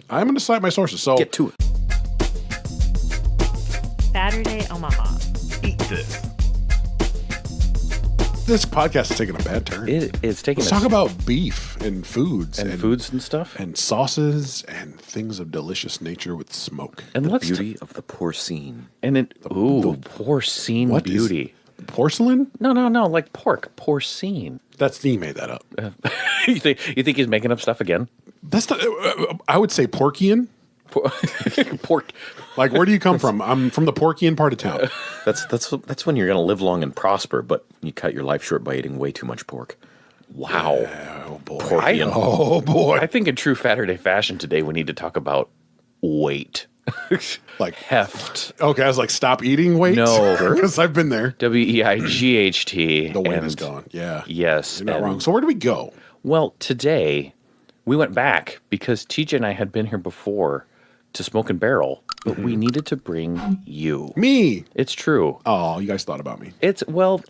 I'm going to cite my sources. So Get to it. Faturday Omaha. Eat this. this podcast is taking a bad turn. It's taking. Let's talk about beef and foods and foods and stuff and sauces and things of delicious nature with smoke. and The beauty of the porcine. and it. Porcine What beauty. is porcelain? No, like pork. Porcine. That's he made that up. You think he's making up stuff again? That's not. I would say Porkian. Pork. Like, where do you come from? I'm from the Porkian part of town. That's when you're going to live long and prosper, but you cut your life short by eating way too much pork. Wow. Oh boy. Porkian. Oh boy. I think in true Faturday fashion today we need to talk about weight. Like heft. Okay, I was like, stop eating weight. No. Because I've been there. WEIGHT. The weight and- is gone. Yeah. Yes. You're not and- wrong. So where do we go? Well, today we went back because TJ and I had been here before to Smokin Barrel, but we needed to bring you. Me. It's true. Oh, you guys thought about me. It's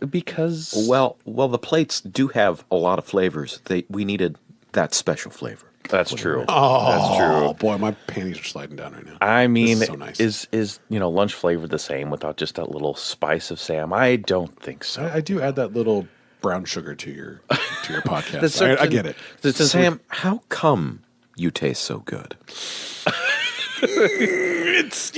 because Well, the plates do have a lot of flavors. We needed that special flavor. that's true. Oh, That's true. boy, my panties are sliding down right now. I mean, This is so nice. is lunch flavored the same without just that little spice of Sam? I don't think so. I do add that little brown sugar to your podcast. That's I certain- get it. Sam, how come you taste so good? It's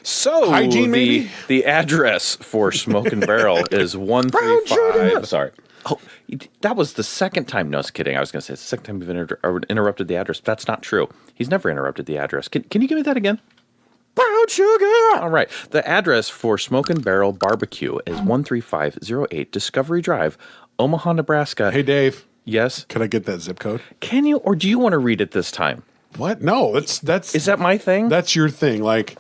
So Hygiene, maybe? the address for Smokin Barrel is 135. Sorry. Oh, that was the second time. No, I was kidding. I was going to say it's the second time you've interrupted the address. That's not true. He's never interrupted the address. Can you give me that again? Brown sugar. All right. The address for Smokin Barrel BBQ is 13508 Discovery Drive, Omaha, Nebraska. Hey, Dave, Yes. can I get that zip code? Can you, or do you want to read it this time? What? No, that's Is that my thing? that's your thing. Like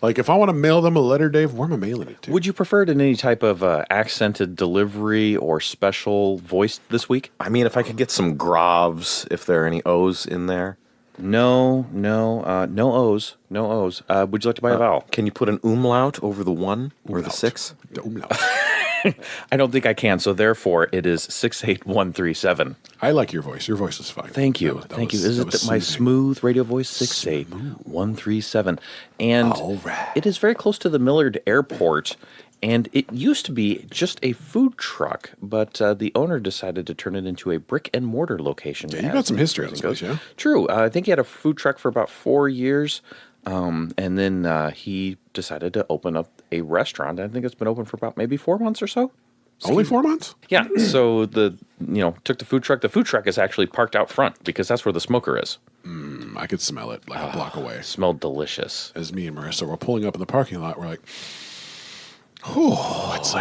if I want to mail them a letter, Dave, where am I mailing it to? Would you prefer it in any type of accented delivery or special voice this week? I mean, if I could get some gravs, if there are any O's in there. No O's. No O's. Would you like to buy a vowel? Can you put an umlaut over the 1 or the 6? The umlaut. I don't think I can, so therefore it is 68137. I like your voice. Your voice is fine. Thank you. Thank you. Is it my smooth radio voice? 68137. And All right. it is very close to the Millard Airport. And it used to be just a food truck, but the owner decided to turn it into a brick and mortar location. Yeah, you got some history on this place, yeah? True. I think he had a food truck for about 4 years, and then he decided to open up a restaurant. I think it's been open for about maybe 4 months or so. Only 4 months? Yeah. So took the food truck. The food truck is actually parked out front because that's where the smoker is. I could smell it like a block away. Smelled delicious. As me and Marissa were pulling up in the parking lot, we're like, oh, it's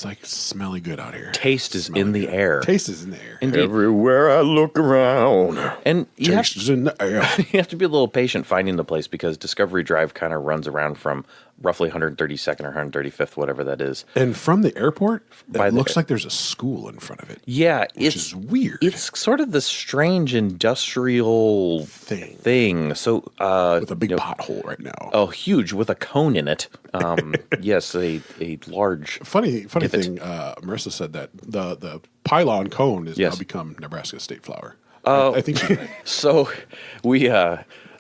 like smelly good out here. Taste is Smelly in the good. air. Taste is in the air. Indeed. Everywhere I look around. And you have, Taste is in the air. you have to be a little patient finding the place because Discovery Drive kind of runs around from roughly 132nd or 135th, whatever that is. And from the airport, By it the- looks like there's a school in front of it. Yeah, Which is weird. It's sort of the strange industrial thing. So With a big pothole right now. oh, huge with a cone in it. Yes, a large. Funny Give it. thing, Marissa said that the pylon cone has Yes. now become Nebraska's state flower. Oh. I think she's right.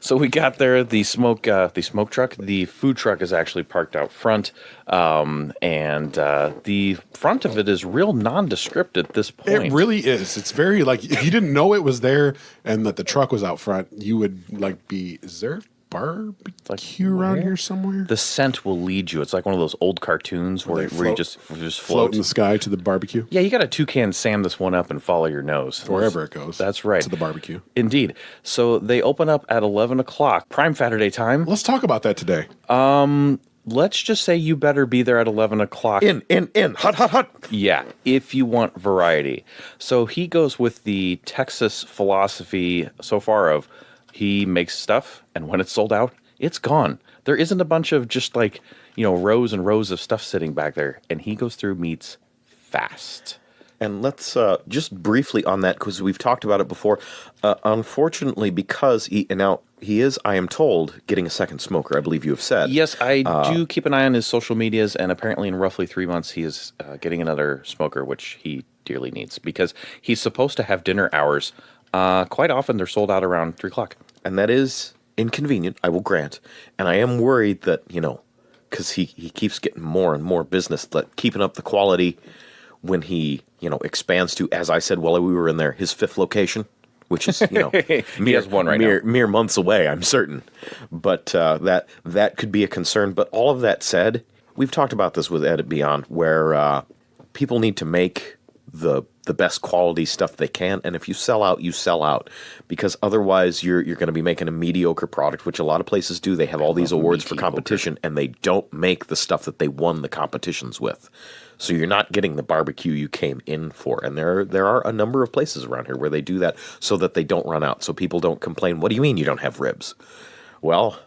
So we got there. The smoke truck. The food truck is actually parked out front, and the front of it is real nondescript at this point. It really is. It's very like if you didn't know it was there and that the truck was out front, you would like be. Is there barbecue around where? here somewhere? The scent will lead you. It's like one of those old cartoons where they you float- just Float float. in the sky to the barbecue, Yeah, you got to toucan Sam this one up and follow your nose. wherever it goes. That's right. To the barbecue. Indeed. So they open up at 11 o'clock, prime Saturday time. Let's talk about that today. Let's just say you better be there at 11 o'clock. In. Hot. Yeah, if you want variety. So he goes with the Texas philosophy so far of he makes stuff, and when it's sold out, it's gone. There isn't a bunch of just like, rows and rows of stuff sitting back there, and he goes through meats fast. And let's just briefly on that, because we've talked about it before. Unfortunately, because he is, I am told, getting a second smoker, I believe you have said. Yes, I do keep an eye on his social medias, and apparently in roughly 3 months he is getting another smoker, which he dearly needs, because he's supposed to have dinner hours. Quite often they're sold out around 3 o'clock. and that is inconvenient, I will grant. And I am worried that, because he keeps getting more and more business, that keeping up the quality when he, expands to, as I said while we were in there, his 5th location, which is, He has one right now. mere months away, I'm certain. But that could be a concern. But all of that said, we've talked about this with Edit Beyond, where people need to make the best quality stuff they can, and if you sell out, you sell out, because otherwise you're going to be making a mediocre product, which a lot of places do. They have all these awards for competition, and they don't make the stuff that they won the competitions with. So you're not getting the barbecue you came in for, and there are a number of places around here where they do that so that they don't run out, so people don't complain. What do you mean you don't have ribs? Well,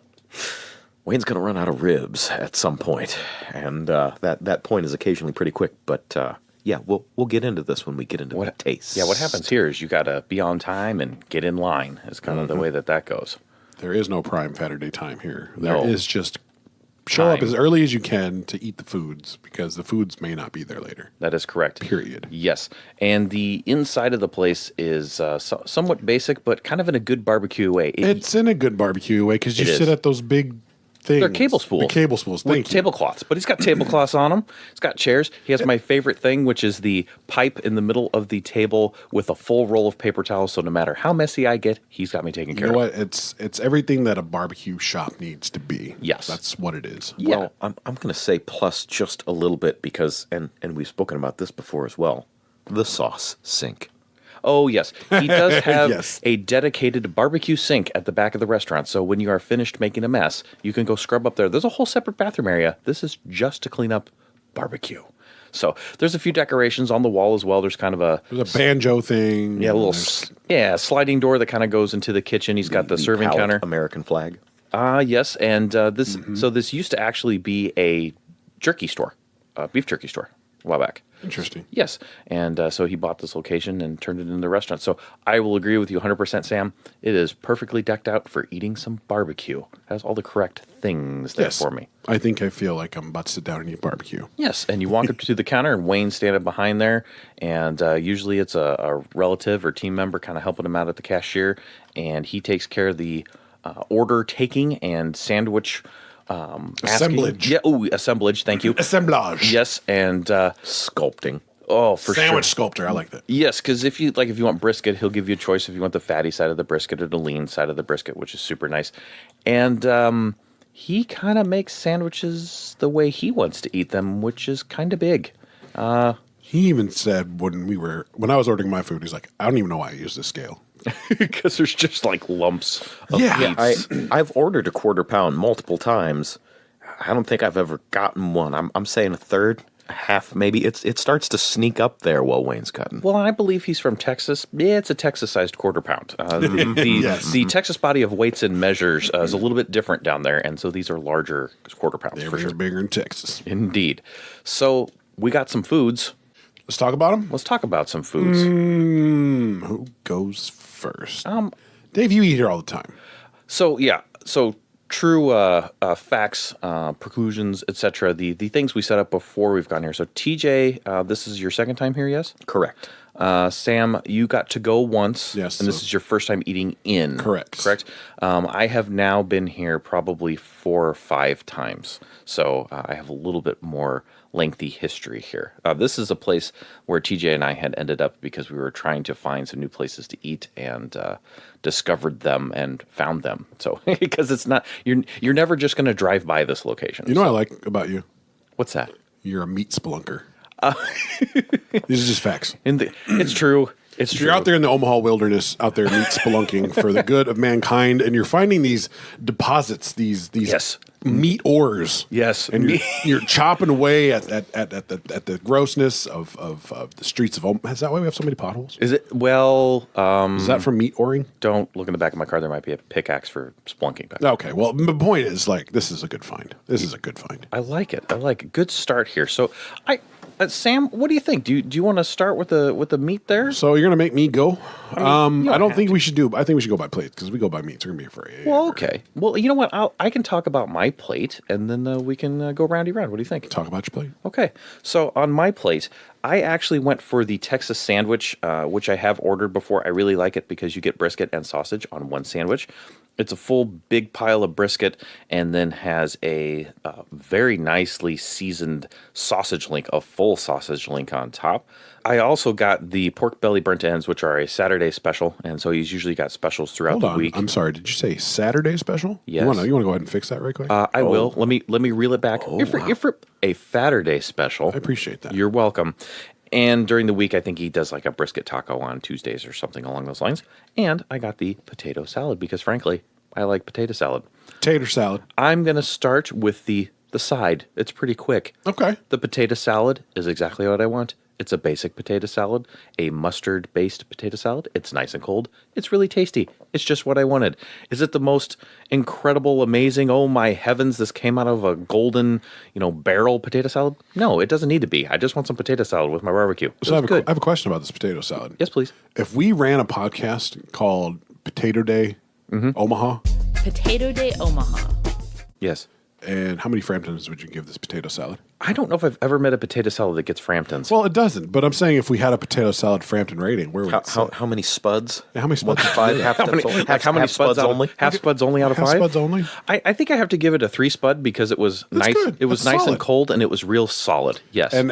Wayne's going to run out of ribs at some point, and that point is occasionally pretty quick, but yeah, we'll get into this when we get into the taste. Yeah, what happens here is you got to be on time and get in line. Is kind of the way that goes. There is no prime Saturday time here. No. There is just show up as early as you can to eat the foods, because the foods may not be there later. That is correct. Period. Yes. And the inside of the place is somewhat basic, but kind of in a good barbecue way. It's in a good barbecue way, because you sit at those big things. They're cable spools. The cable spools. With Thank you. tablecloths. But he's got tablecloths on them. He's got chairs. He has my favorite thing, which is the pipe in the middle of the table with a full roll of paper towels. So no matter how messy I get, he's got me taken care You know of. what? It's everything that a barbecue shop needs to be. Yes. That's what it is. Yeah. Well, I'm going to say plus just a little bit, because, and we've spoken about this before as well, the sauce sink. Oh, yes. He does have Yes. a dedicated barbecue sink at the back of the restaurant. So when you are finished making a mess, you can go scrub up there. There's a whole separate bathroom area. This is just to clean up barbecue. So there's a few decorations on the wall as well. There's kind of There's a banjo thing. yeah, a little There's- sliding door that kind of goes into the kitchen. He's got the serving Palette counter. American flag. Yes, and this so this used to actually be a jerky store, beef jerky store a while back. Interesting. Yes, and so he bought this location and turned it into a restaurant. So I will agree with you 100%, Sam. It is perfectly decked out for eating some barbecue. Has all the correct things there for me. I think I feel like I'm about to sit down and eat barbecue. Yes, and you walk up to the counter, and Wayne's standing behind there, and usually it's a relative or team member kind of helping him out at the cashier, and he takes care of the order taking and sandwich Assemblage. Yeah, assemblage. Thank you. Assemblage. Yes, and Sculpting. oh, for Sandwich sure. sculptor. I like that. Yes, because if you want brisket, he'll give you a choice if you want the fatty side of the brisket or the lean side of the brisket, which is super nice. And he kind of makes sandwiches the way he wants to eat them, which is kind of big. He even said when I was ordering my food, he's like, I don't even know why I use this scale. Because there's just like lumps of Yeah, meats. I've ordered a quarter pound multiple times. I don't think I've ever gotten one. I'm saying a third, a half, maybe. It starts to sneak up there while Wayne's cutting. Well, I believe he's from Texas. Yeah, it's a Texas-sized quarter pound. Yes. The Texas body of weights and measures is a little bit different down there, and so these are larger quarter pounds for Everything's sure. bigger in Texas. Indeed. So we got some foods. Let's talk about them. Let's talk about some foods. Who goes first? Dave, you eat here all the time. So true facts, preclusions, etc. The things we set up before we've gotten here. So TJ, this is your second time here, yes? Correct. Sam, you got to go once. Yes, and this so- is your first time eating in. Correct. Correct. I have now been here probably 4 or 5 times, so I have a little bit more lengthy history here. This is a place where TJ and I had ended up because we were trying to find some new places to eat and discovered them and found them. So because it's not you're never just going to drive by this location. You know what I like about you? What's that? You're a meat spelunker. These are just facts. It's true. It's true. You're out there in the Omaha wilderness, out there meat spelunking for the good of mankind, and you're finding these deposits, these Yes. meat ores. Yes. and you're chopping away at the grossness of the streets of Omaha. Is that why we have so many potholes? Is it? Well, Is that from meat oring? don't look in the back of my car. There might be a pickaxe for splunking back. Okay, well, the point is, like, this is a good find. This is a good find. I like it. I like it. Good start here. So, Sam, what do you think? Do you want to start with the meat there? So you're gonna make me go? you don't I don't have think to. we should do. I think we should go by plates because we go by meats. We're gonna be here for Well, okay. Well, you know what? I can talk about my plate, and then we can go roundy round. What do you think? Talk about your plate. Okay. So on my plate, I actually went for the Texas sandwich, which I have ordered before. I really like it because you get brisket and sausage on one sandwich. It's a full big pile of brisket, and then has a very nicely seasoned sausage link, a full sausage link on top. I also got the pork belly burnt ends, which are a Saturday special, and so he's usually got specials throughout Hold the on. week. I'm sorry. Did you say Saturday special? Yes. You want to go ahead and fix that right quick? I will. Let me reel it back. If for a Faturday special, I appreciate that. You're welcome. And during the week, I think he does like a brisket taco on Tuesdays or something along those lines. And I got the potato salad because, frankly, I like potato salad. Tater salad. I'm going to start with the side. It's pretty quick. Okay. The potato salad is exactly what I want. It's a basic potato salad, a mustard-based potato salad. It's nice and cold. It's really tasty. It's just what I wanted. Is it the most incredible, amazing, oh my heavens, this came out of a golden, barrel potato salad? No, it doesn't need to be. I just want some potato salad with my barbecue. So I have a question about this potato salad. Yes, please. If we ran a podcast called Faturday Omaha, Faturday Omaha. Yes. and how many Framptons would you give this potato salad? I don't know if I've ever met a potato salad that gets Framptons. Well, it doesn't. But I'm saying if we had a potato salad Frampton rating, where would it sit? How many spuds? Yeah, how many spuds? 5 half How many, how many spuds only? Half spuds only out of Half 5? spuds only? I think I have to give it a 3 spud because it was That's nice. good. It was That's nice solid. and cold, and it was real solid. Yes, And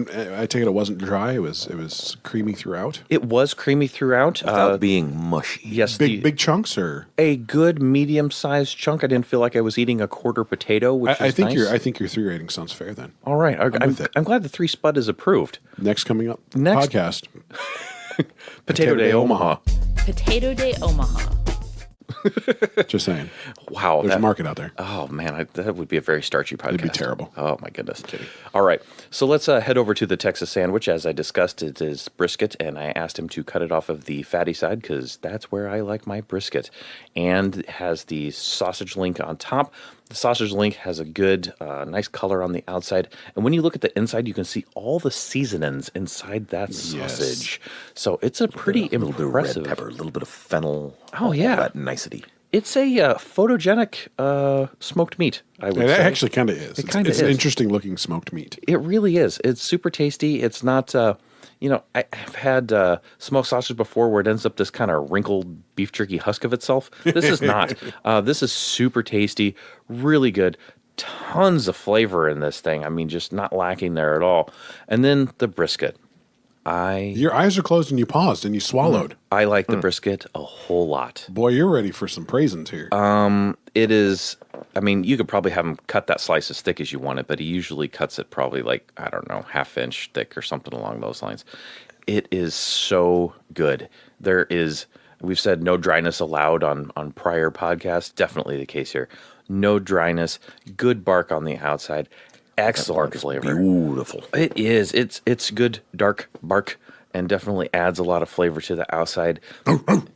I take it wasn't dry. It was creamy throughout. it was creamy throughout. Without being mushy. Yes, Big chunks, or a good medium-sized chunk. I didn't feel like I was eating a quarter potato, which I is think nice. I think your 3 rating sounds fair. Then All right, with it. I'm glad the 3 spud is approved. next coming up Next. podcast. Potato Day Omaha. Faturday Omaha. Just saying, Wow, there's a market out there. Oh man, that would be a very starchy podcast. It'd be terrible. Oh my goodness. All right, so let's head over to the Texas sandwich. As I discussed, it is brisket, and I asked him to cut it off of the fatty side because that's where I like my brisket. And it has the sausage link on top. The sausage link has a good, nice color on the outside, and when you look at the inside, you can see all the seasonings inside that sausage. So it's a pretty A little impressive. bit of red pepper, a little bit of fennel. Oh, all yeah. that nicety. It's a photogenic smoked meat, I would It say. actually kind of is. It kinda it's an is. interesting looking smoked meat. It really is. It's super tasty. It's not, I've had smoked sausage before where it ends up this kind of wrinkled beef jerky husk of itself. This is not. This is super tasty, really good. Tons of flavor in this thing. I mean, just not lacking there at all. And then the brisket. Your eyes are closed and you paused and you swallowed. I like the brisket a whole lot. Boy, you're ready for some praisins here. It is, I mean, you could probably have him cut that slice as thick as you want it, but he usually cuts it probably like, I don't know, ½ inch thick or something along those lines. It is so good. We've said no dryness allowed on prior podcasts. Definitely the case here. No dryness, good bark on the outside, excellent flavor. Beautiful. It is. It's good dark bark and definitely adds a lot of flavor to the outside.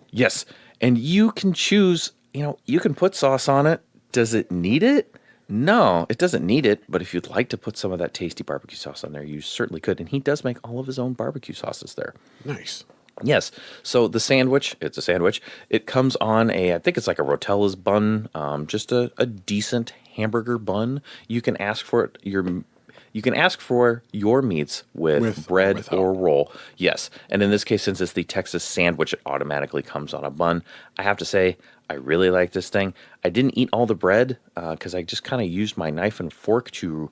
Yes. And you can choose, you can put sauce on it. Does it need it? No, it doesn't need it. But if you'd like to put some of that tasty barbecue sauce on there, you certainly could. And he does make all of his own barbecue sauces there. Nice. Yes. So the sandwich, it's a sandwich. It comes on I think it's like a Rotella's bun, just a decent hamburger bun. You can ask for it. You can ask for your meats with bread without. or roll. Yes. And in this case, since it's the Texas sandwich, it automatically comes on a bun. I have to say, I really like this thing. I didn't eat all the bread because I just kind of used my knife and fork to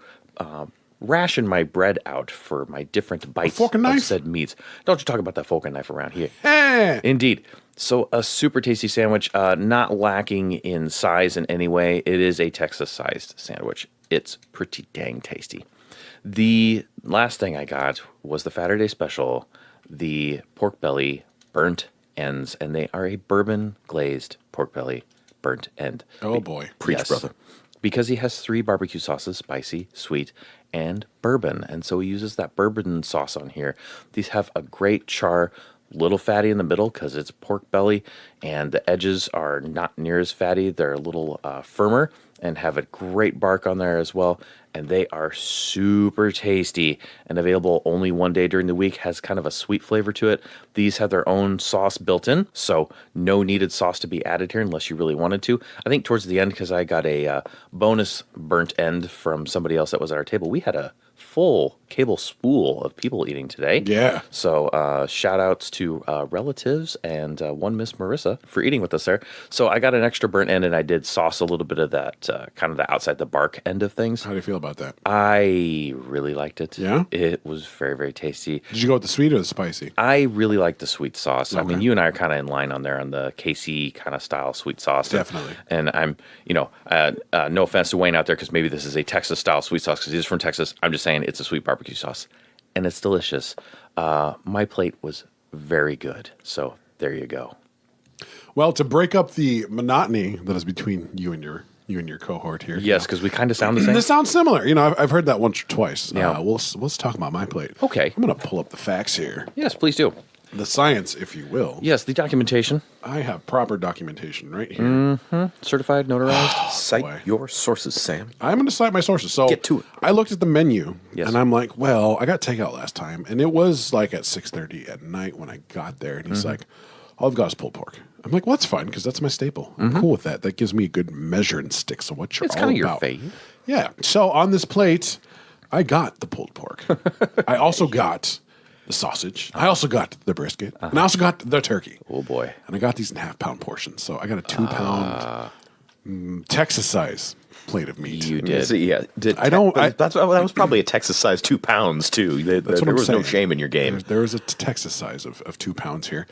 ration my bread out for my different bites fork and of knife? said meats. Don't you talk about that fork and knife around here. Hey! Indeed. So a super tasty sandwich, not lacking in size in any way. It is a Texas-sized sandwich. It's pretty dang tasty. The last thing I got was the Faturday special, the pork belly burnt ends, and they are a bourbon glazed pork belly burnt end. Oh boy. Preach, brother. Because he has 3 barbecue sauces, spicy, sweet, and bourbon. And so he uses that bourbon sauce on here. These have a great char, little fatty in the middle because it's pork belly, and the edges are not near as fatty. They're a little firmer. and have a great bark on there as well. And they are super tasty and available only one day during the week. Has kind of a sweet flavor to it. These have their own sauce built in, so no needed sauce to be added here unless you really wanted to. I think towards the end, because I got a bonus burnt end from somebody else that was at our table, we had a full cable spool of people eating today. Yeah. So shout outs to relatives and one Miss Marissa for eating with us there. So I got an extra burnt end and I did sauce a little bit of that kind of the outside the bark end of things. How do you feel about that? I really liked it. Yeah? It was very, very tasty. Did you go with the sweet or the spicy? I really like the sweet sauce. I Okay. mean, you and I are kind of in line on there on the KC kind of style sweet sauce. Definitely. And I'm, no offense to Wayne out there because maybe this is a Texas style sweet sauce because he's from Texas. I'm just saying it's a sweet barbecue sauce and it's delicious. My plate was very good. So there you go. Well, to break up the monotony that is between you and your cohort here. Yes, because we kind of sound the same. This sounds similar. I've heard that once or twice. Yeah. Let's talk about my plate. Okay. I'm going to pull up the facts here. Yes, please do. The science, if you will. Yes, the documentation. I have proper documentation right here. Certified, notarized. Cite boy. your sources, Sam. I'm going to cite my sources. So Get to it. I looked at the menu, Yes. and I'm like, well, I got takeout last time, and it was like at 6:30 at night when I got there, and he's like, all I've got is pulled pork. I'm like, well, that's fine, because that's my staple. I'm cool with that. That gives me a good measuring stick, so what you're It's all kind of your about. fave. Yeah. So on this plate, I got the pulled pork. I also got the sausage. I also got the brisket. And I also got the turkey. Oh, boy. And I got these in half-pound portions. So I got a 2-pound Texas size plate of meat. You did. So, yeah, that was probably a Texas size 2 pounds too. There That's what I'm was no saying. shame in your game. There was a Texas size of 2 pounds here.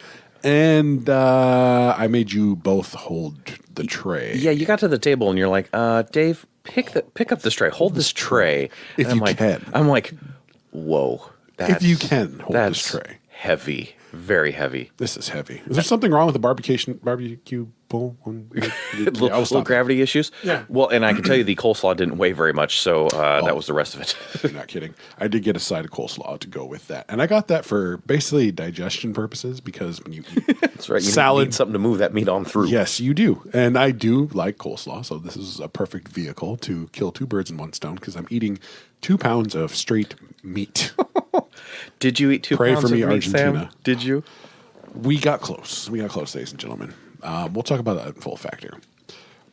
And I made you both hold the tray. Yeah, you got to the table and you're like, Dave, pick up this tray. Hold this tray. If And I'm you like, can. I'm like, whoa. If you can hold that's this tray. heavy. Very heavy. This is heavy. Is there something wrong with the barbecue bowl? Little gravity issues. Yeah. Well, and I can tell you the coleslaw didn't weigh very much, so that was the rest of it. I'm not kidding. I did get a side of coleslaw to go with that. And I got that for basically digestion purposes because when you eat That's right. You salad, need something to move that meat on through. yes, you do. And I do like coleslaw. So this is a perfect vehicle to kill 2 birds in one stone because I'm eating 2 pounds of straight meat. Did you eat 2 Pray pounds for me, of meat, Sam? Argentina. Did you? We got close. Ladies and gentlemen. We'll talk about that in full fact here.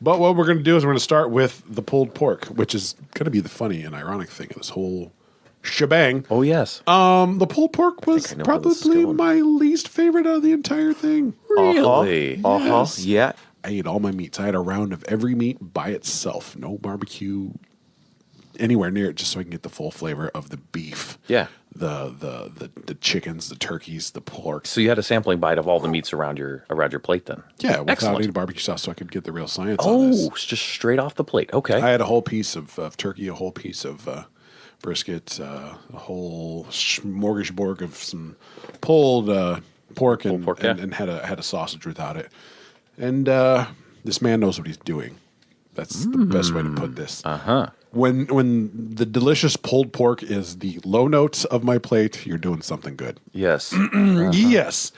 But what we're going to do is we're going to start with the pulled pork, which is going to be the funny and ironic thing of this whole shebang. Oh, yes. The pulled pork was I know where this is probably going. my least favorite out of the entire thing. Really? Yes. Yeah. I ate all my meats. I had a round of every meat by itself. No barbecue anywhere near it, just so I can get the full flavor of the beef. Yeah. The chickens, the turkeys, the pork. So you had a sampling bite of all the meats around your plate then? Yeah, without Excellent. any barbecue sauce, so I could get the real science on this. Oh, it's just straight off the plate. Okay. I had a whole piece of turkey, a whole piece of brisket, a whole smorgasbord of some pulled pork, and, pork, yeah. and had a sausage without it. And this man knows what he's doing. That's the best way to put this. Uh-huh. When the delicious pulled pork is the low notes of my plate, you're doing something good. Yes. Yes.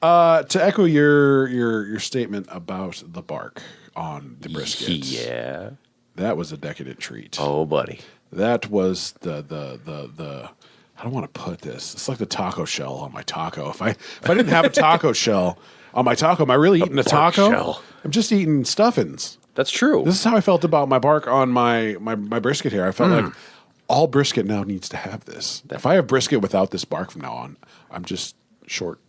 To echo your statement about the bark on the brisket. Yeah. That was a decadent treat. Oh, buddy. That was the I don't want to put this. It's like the taco shell on my taco. If I didn't have a taco shell on my taco, am I really eating a bark taco? shell. I'm just eating stuffings. That's true. This is how I felt about my bark on my brisket here. I felt like all brisket now needs to have this. If I have brisket without this bark from now on, I'm just short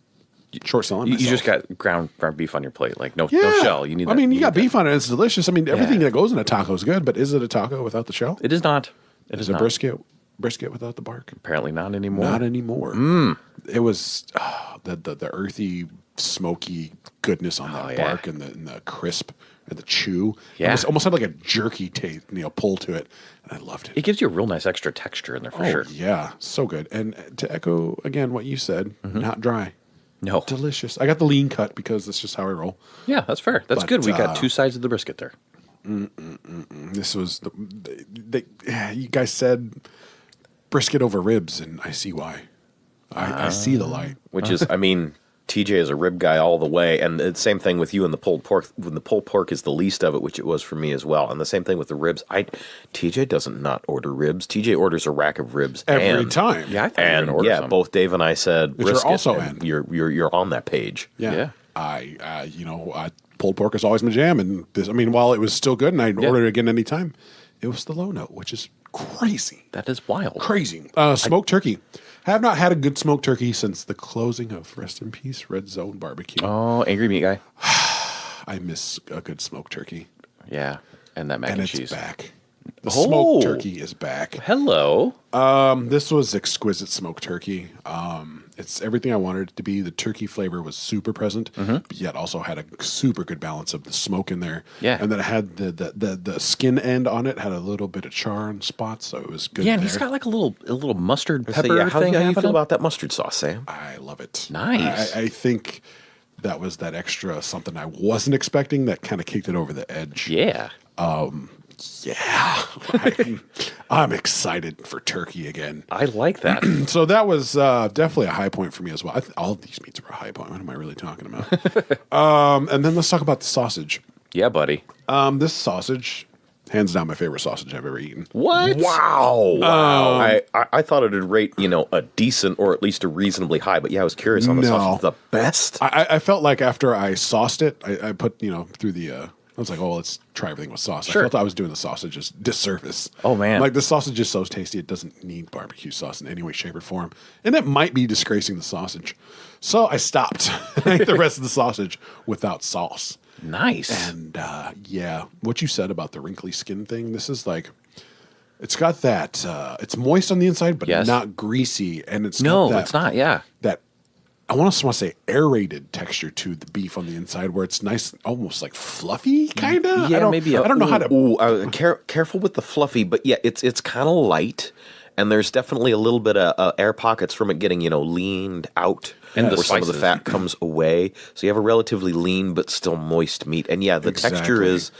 selling myself. You just got ground beef on your plate, like no shell. You need. I mean, you got need beef on it. It's delicious. I mean, everything Yeah. that goes in a taco is good, but is it a taco without the shell? that. It is not. It Is is it not. brisket without the bark? Apparently not anymore. Not anymore. It was the earthy, smoky goodness on that yeah. bark and the crisp and the chew. Yeah. It almost had like a jerky taste, pull to it, and I loved it. It gives you a real nice extra texture in there for sure. Yeah, so good. And to echo again what you said, not dry, No. delicious. I got the lean cut because that's just how I roll. Yeah, that's fair. That's But, good. We got 2 sides of the brisket there. This was you guys said brisket over ribs, and I see why. I see the light. Which is, I mean, TJ is a rib guy all the way, and the same thing with you and the pulled pork. When the pulled pork is the least of it, which it was for me as well, and the same thing with the ribs. TJ doesn't not order ribs. TJ orders a rack of ribs Every time. Yeah, I thought you were gonna order some. both Dave and I said Which you're brisket, also and in. You're on that page. Yeah. Pulled pork is always my jam. And while it was still good and I'd order it again anytime, it was the low note, which is crazy. That is wild. Crazy. Smoked turkey. Have not had a good smoked turkey since the closing of Rest in Peace Red Zone Barbecue. Oh, angry meat guy. I miss a good smoked turkey. Yeah, and that mac and it's cheese. back. The Oh. smoked turkey is back. Hello. This was exquisite smoked turkey. It's everything I wanted it to be. The turkey flavor was super present, but yet also had a super good balance of the smoke in there. Yeah. And then it had the skin end on it, had a little bit of char and spots, so it was good. Yeah, and there. he's got like a little mustard So, pepper yeah, how thing do you happening. feel about that mustard sauce, Sam? I love it. Nice. I think that was that extra something I wasn't expecting that kind of kicked it over the edge. Yeah. Yeah. I'm excited for turkey again. I like that. So that was definitely a high point for me as well. All of these meats were a high point. What am I really talking about? And then let's talk about the sausage. Yeah, buddy. This sausage, hands down, my favorite sausage I've ever eaten. What? Wow. I thought it would rate, a decent or at least a reasonably high, but yeah, I was curious on the No. sausage. The best? I felt like after I sauced it, I put, through the... I was like, oh, let's try everything with sauce. Sure. I felt I was doing the sausages disservice. Oh, man. Like, the sausage is so tasty, it doesn't need barbecue sauce in any way, shape, or form. And it might be disgracing the sausage. So I stopped. I ate the rest of the sausage without sauce. Nice. And, what you said about the wrinkly skin thing, this is like... It's got that... it's moist on the inside, but Yes. not greasy. And it's No, got that, it's not. Yeah. that... I want to say aerated texture to the beef on the inside, where it's nice, almost like fluffy, kind of. Yeah, maybe. I don't know how to. Careful with the fluffy, but yeah, it's kind of light, and there's definitely a little bit of air pockets from it getting leaned out, And the where some of the spices. fat comes away. So you have a relatively lean but still moist meat, and yeah, the texture Exactly. is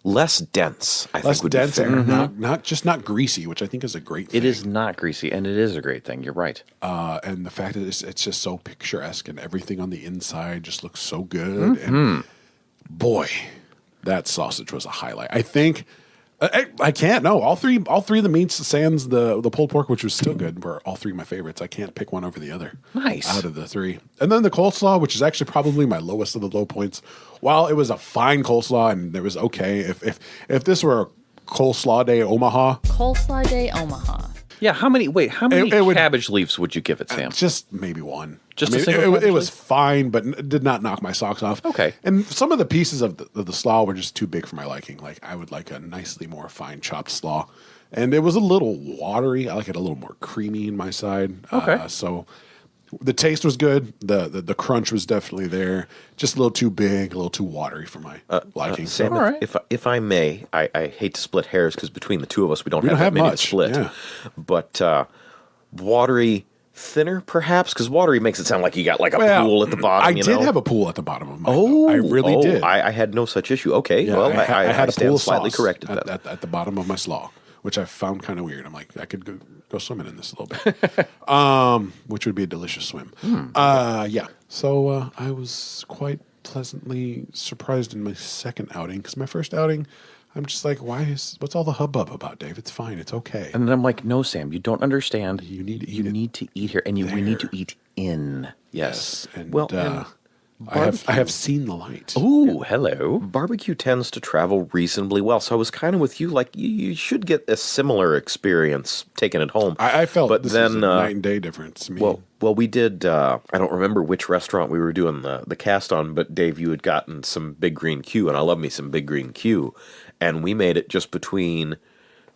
less dense. I Less think would dense be fair. and not greasy, which I think is a great thing. It is not greasy, and it is a great thing. You're right. And the fact that it's just so picturesque, and everything on the inside just looks so good. And boy, that sausage was a highlight. I think I can't. No, all three of the meats, sans the pulled pork, which was still good, were all three of my favorites. I can't pick one over the other. Nice. Out of the three, and then the coleslaw, which is actually probably my lowest of the low points. While it was a fine coleslaw and it was okay, if this were a coleslaw day Omaha, Coleslaw Day Omaha. Yeah. How many It would- cabbage leaves would you give it, Sam? just maybe one. Just a single it cabbage was leaf? fine, but did not knock my socks off. Okay. And some of the pieces of the slaw were just too big for my liking. Like, I would like a nicely more fine chopped slaw. And it was a little watery. I like it a little more creamy in my side. Okay. So the taste was good. The crunch was definitely there. Just a little too big, a little too watery for my liking. Sam, All right. if I may, I hate to split hairs because between the two of us, we don't We have don't have that many much, to split. yeah. But watery, thinner, perhaps, because watery makes it sound like you got like a pool at the bottom. I did have a pool at the bottom of mine. Oh, I really did. I had no such issue. Okay, Yeah, well, I had a stand pool of slightly sauce corrected then. at the bottom of my slaw, which I found kind of weird. I'm like, I could go swimming in this a little bit, which would be a delicious swim. Yeah. So I was quite pleasantly surprised in my second outing, because my first outing, I'm just like, what's all the hubbub about, Dave? It's fine. It's okay. And then I'm like, no, Sam, you don't understand. You need to eat You it need to eat here, and we need to there. eat in. Yes. And Well, I have seen the light. Ooh, hello. Barbecue tends to travel reasonably well, so I was kind of with you. Like you should get a similar experience taking it home. I felt but this then is a night and day difference to me. Well, we did. I don't remember which restaurant we were doing the cast on, but Dave, you had gotten some Big Green Q, and I love me some Big Green Q, and we made it just between.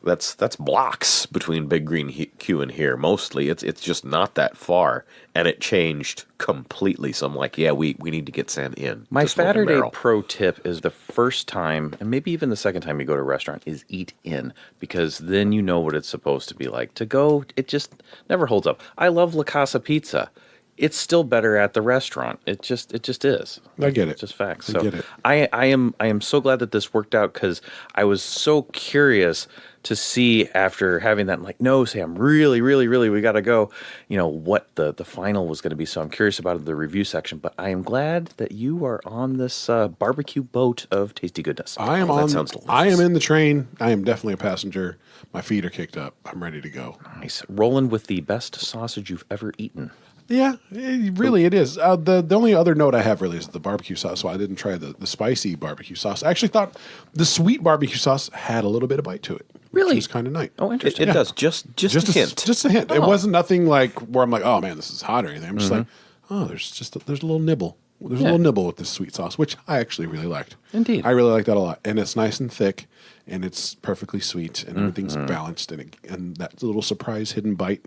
That's blocks between Big Green Q and here. Mostly, it's just not that far, and it changed completely. So I'm like, yeah, we need to get Sam in. My to Smokin' Faturday Barrel. pro tip is the first time, and maybe even the second time you go to a restaurant, is eat in, because then you know what it's supposed to be like. To go, it just never holds up. I love La Casa Pizza. It's still better at the restaurant. It just is. I get it. It's just facts. I So get it. I am so glad that this worked out, because I was so curious to see after having that, like, no, Sam, really, really, really, we got to go, what the final was going to be. So I'm curious about the review section, but I am glad that you are on this barbecue boat of tasty goodness. That sounds delicious. I am in the train. I am definitely a passenger. My feet are kicked up. I'm ready to go. Nice. Rolling with the best sausage you've ever eaten. Yeah, it is. The only other note I have really is the barbecue sauce. So I didn't try the spicy barbecue sauce. I actually thought the sweet barbecue sauce had a little bit of bite to it. Really? Which was kind of nice. Oh, interesting. It does. Just a hint. Just a hint. It wasn't nothing like where I'm like, oh man, this is hot or anything. I'm just like, oh, there's a little nibble. There's a little nibble with this sweet sauce, which I actually really liked. Indeed. I really like that a lot. And it's nice and thick, and it's perfectly sweet, and everything's balanced, and that little surprise hidden bite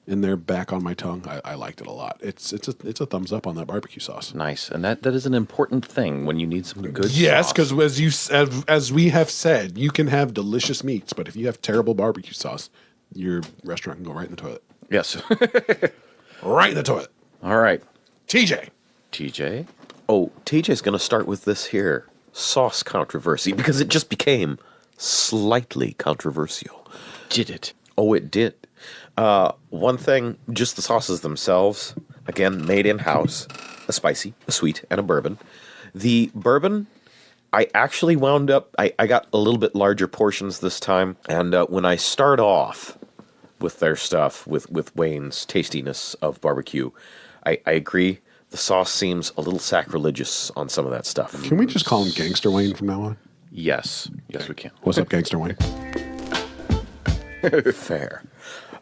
in there back on my tongue, I liked it a lot. It's a thumbs up on that barbecue sauce. Nice. And that is an important thing when you need some good Yes, sauce. because as we have said, you can have delicious meats, but if you have terrible barbecue sauce, your restaurant can go right in the toilet. Yes. Right in the toilet. All right. TJ. Oh, TJ's going to start with this here sauce controversy because it just became slightly controversial. Did it? Oh, it did. One thing, just the sauces themselves, again, made in-house, a spicy, a sweet, and a bourbon. The bourbon, I actually wound up, I got a little bit larger portions this time, and when I start off with their stuff, with Wayne's tastiness of barbecue, I agree, the sauce seems a little sacrilegious on some of that stuff. Can we just call him Gangster Wayne from now on? Yes. Yes, we can. What's up, Gangster Wayne? Fair.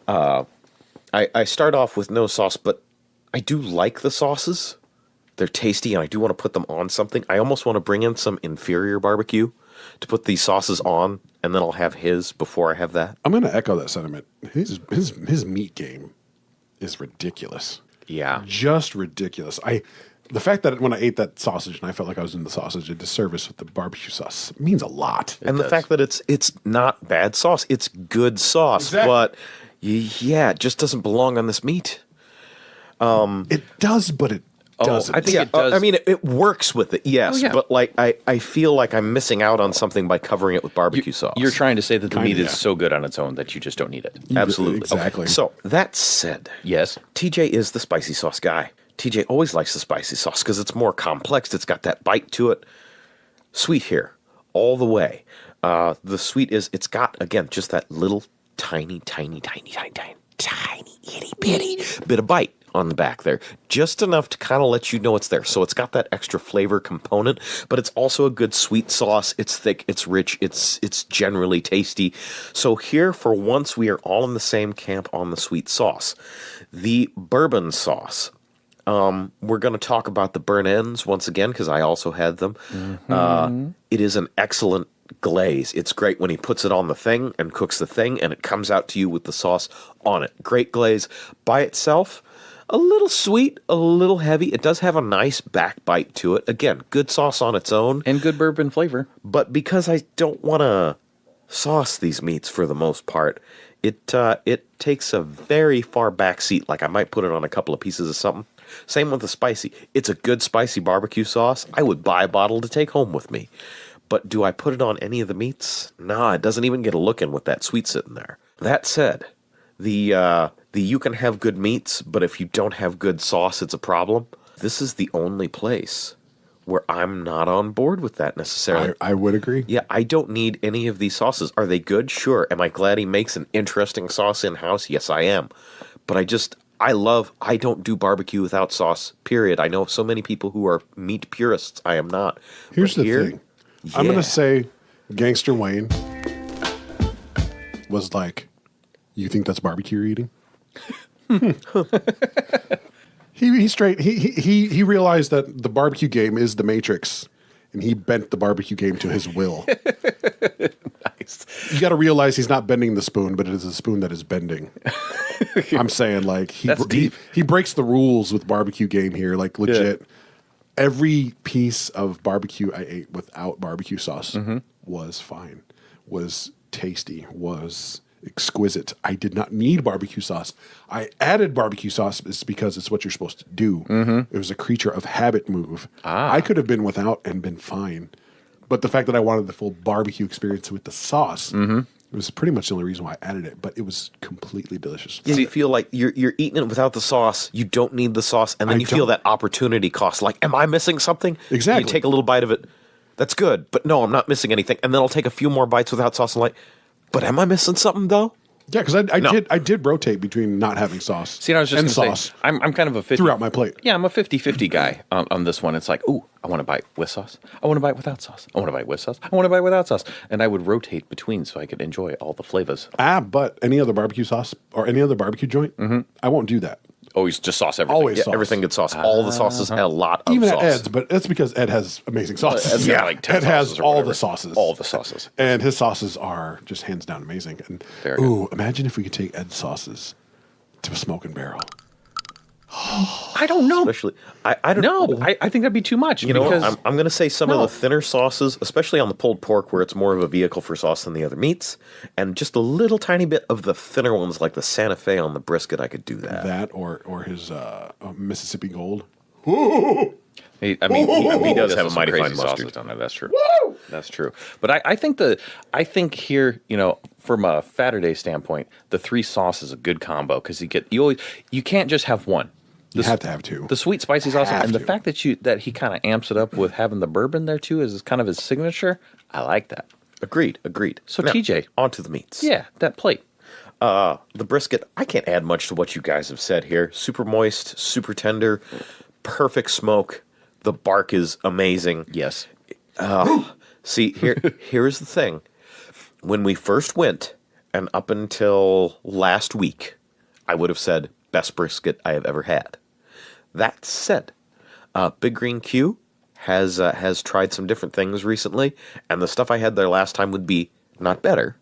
I start off with no sauce, but I do like the sauces. They're tasty, and I do want to put them on something. I almost want to bring in some inferior barbecue to put these sauces on, and then I'll have his before I have that. I'm going to echo that sentiment. His meat game is ridiculous. Yeah. Just ridiculous. The fact that when I ate that sausage and I felt like I was in the sausage, a disservice with the barbecue sauce means a lot. And the fact that it's not bad sauce, it's good sauce, Exactly. but it just doesn't belong on this meat. It does, but it doesn't. I think it does. I mean, it works with it, yes, Oh, yeah. but like I feel like I'm missing out on something by covering it with barbecue sauce. You're trying to say that the Kinda, meat yeah. is so good on its own that you just don't need it. Absolutely. Exactly. Okay. So, that said, Yes. TJ is the spicy sauce guy. TJ always likes the spicy sauce because it's more complex. It's got that bite to it. Sweet here, all the way. The sweet it's got, again, just that little tiny, itty bitty bit of bite on the back there. Just enough to kind of let you know it's there. So it's got that extra flavor component, but it's also a good sweet sauce. It's thick, it's rich, it's generally tasty. So here, for once, we are all in the same camp on the sweet sauce. The bourbon sauce. We're going to talk about the burnt ends once again because I also had them. It is an excellent glaze. It's great when he puts it on the thing and cooks the thing, and it comes out to you with the sauce on it. Great glaze. By itself, a little sweet, a little heavy. It does have a nice back bite to it. Again, good sauce on its own. And good bourbon flavor. But because I don't want to sauce these meats for the most part, it takes a very far back seat. Like I might put it on a couple of pieces of something. Same with the spicy. It's a good spicy barbecue sauce. I would buy a bottle to take home with me. But do I put it on any of the meats? Nah, it doesn't even get a look in with that sweet sitting there. That said, the you can have good meats, but if you don't have good sauce, it's a problem. This is the only place where I'm not on board with that necessarily. I would agree. Yeah, I don't need any of these sauces. Are they good? Sure. Am I glad he makes an interesting sauce in-house? Yes, I am. But I don't do barbecue without sauce, period. I know so many people who are meat purists. I am not. Here's But the here, thing. I'm going yeah. to say Gangster Wayne was like, you think that's barbecue you're eating? He realized that the barbecue game is the Matrix, and he bent the barbecue game to his will. Nice. You got to realize he's not bending the spoon, but it is a spoon that is bending. I'm saying, like, That's deep. He breaks the rules with barbecue game here, like legit. Every piece of barbecue I ate without barbecue sauce was fine, was tasty, was exquisite. I did not need barbecue sauce. I added barbecue sauce because it's what you're supposed to do. It was a creature of habit move. I could have been without and been fine. But the fact that I wanted the full barbecue experience with the sauce, It was pretty much the only reason why I added it, but it was completely delicious. Yeah, you feel like you're eating it without the sauce. You don't need the sauce, and then I you feel don't. that opportunity cost. Like, am I missing something? Exactly. You take a little bite of it. That's good, but no, I'm not missing anything. And then I'll take a few more bites without sauce, and like, but am I missing something though? Yeah, because I No. did rotate between not having sauce See, I was just and going to sauce say, I'm kind of a 50. throughout my plate. Yeah, I'm a 50-50 guy on this one. It's like, ooh, I want to bite with sauce. I want to bite without sauce. I want to bite with sauce. I want to bite without sauce. And I would rotate between so I could enjoy all the flavors. But any other barbecue sauce or any other barbecue joint, I won't do that. Always just sauce everything. Always Yeah, sauce. everything gets sauce. All the sauces, a lot of Even sauce. at Ed's, but that's because Ed has amazing sauces. Ed's got like 10 Ed has sauces or all whatever. the sauces. All the sauces. And his sauces are just hands down amazing. And Very good. imagine if we could take Ed's sauces to a Smokin Barrel. I don't know. Especially, I don't No, know. I think that'd be too much. You know, because I'm going to say some of No. the thinner sauces, especially on the pulled pork, where it's more of a vehicle for sauce than the other meats, and just a little tiny bit of the thinner ones, like the Santa Fe on the brisket. I could do that. That or his Mississippi Gold. He does have a some mighty crazy fine mustard. sauces on there. That's true. That's true. But I think here, from a Faturday standpoint, the 3 sauce is a good combo because you can't just have one. You have to have 2. The sweet spicy sauce Have and the to. fact that he kind of amps it up with having the bourbon there too is kind of his signature. I like that. Agreed. So, Now, TJ. on to the meats. Yeah, that plate. The brisket, I can't add much to what you guys have said here. Super moist, super tender, perfect smoke. The bark is amazing. Yes. See, here's the thing. When we first went, and up until last week, I would have said best brisket I have ever had. That said, Big Green Q has tried some different things recently, and the stuff I had there last time would be not better,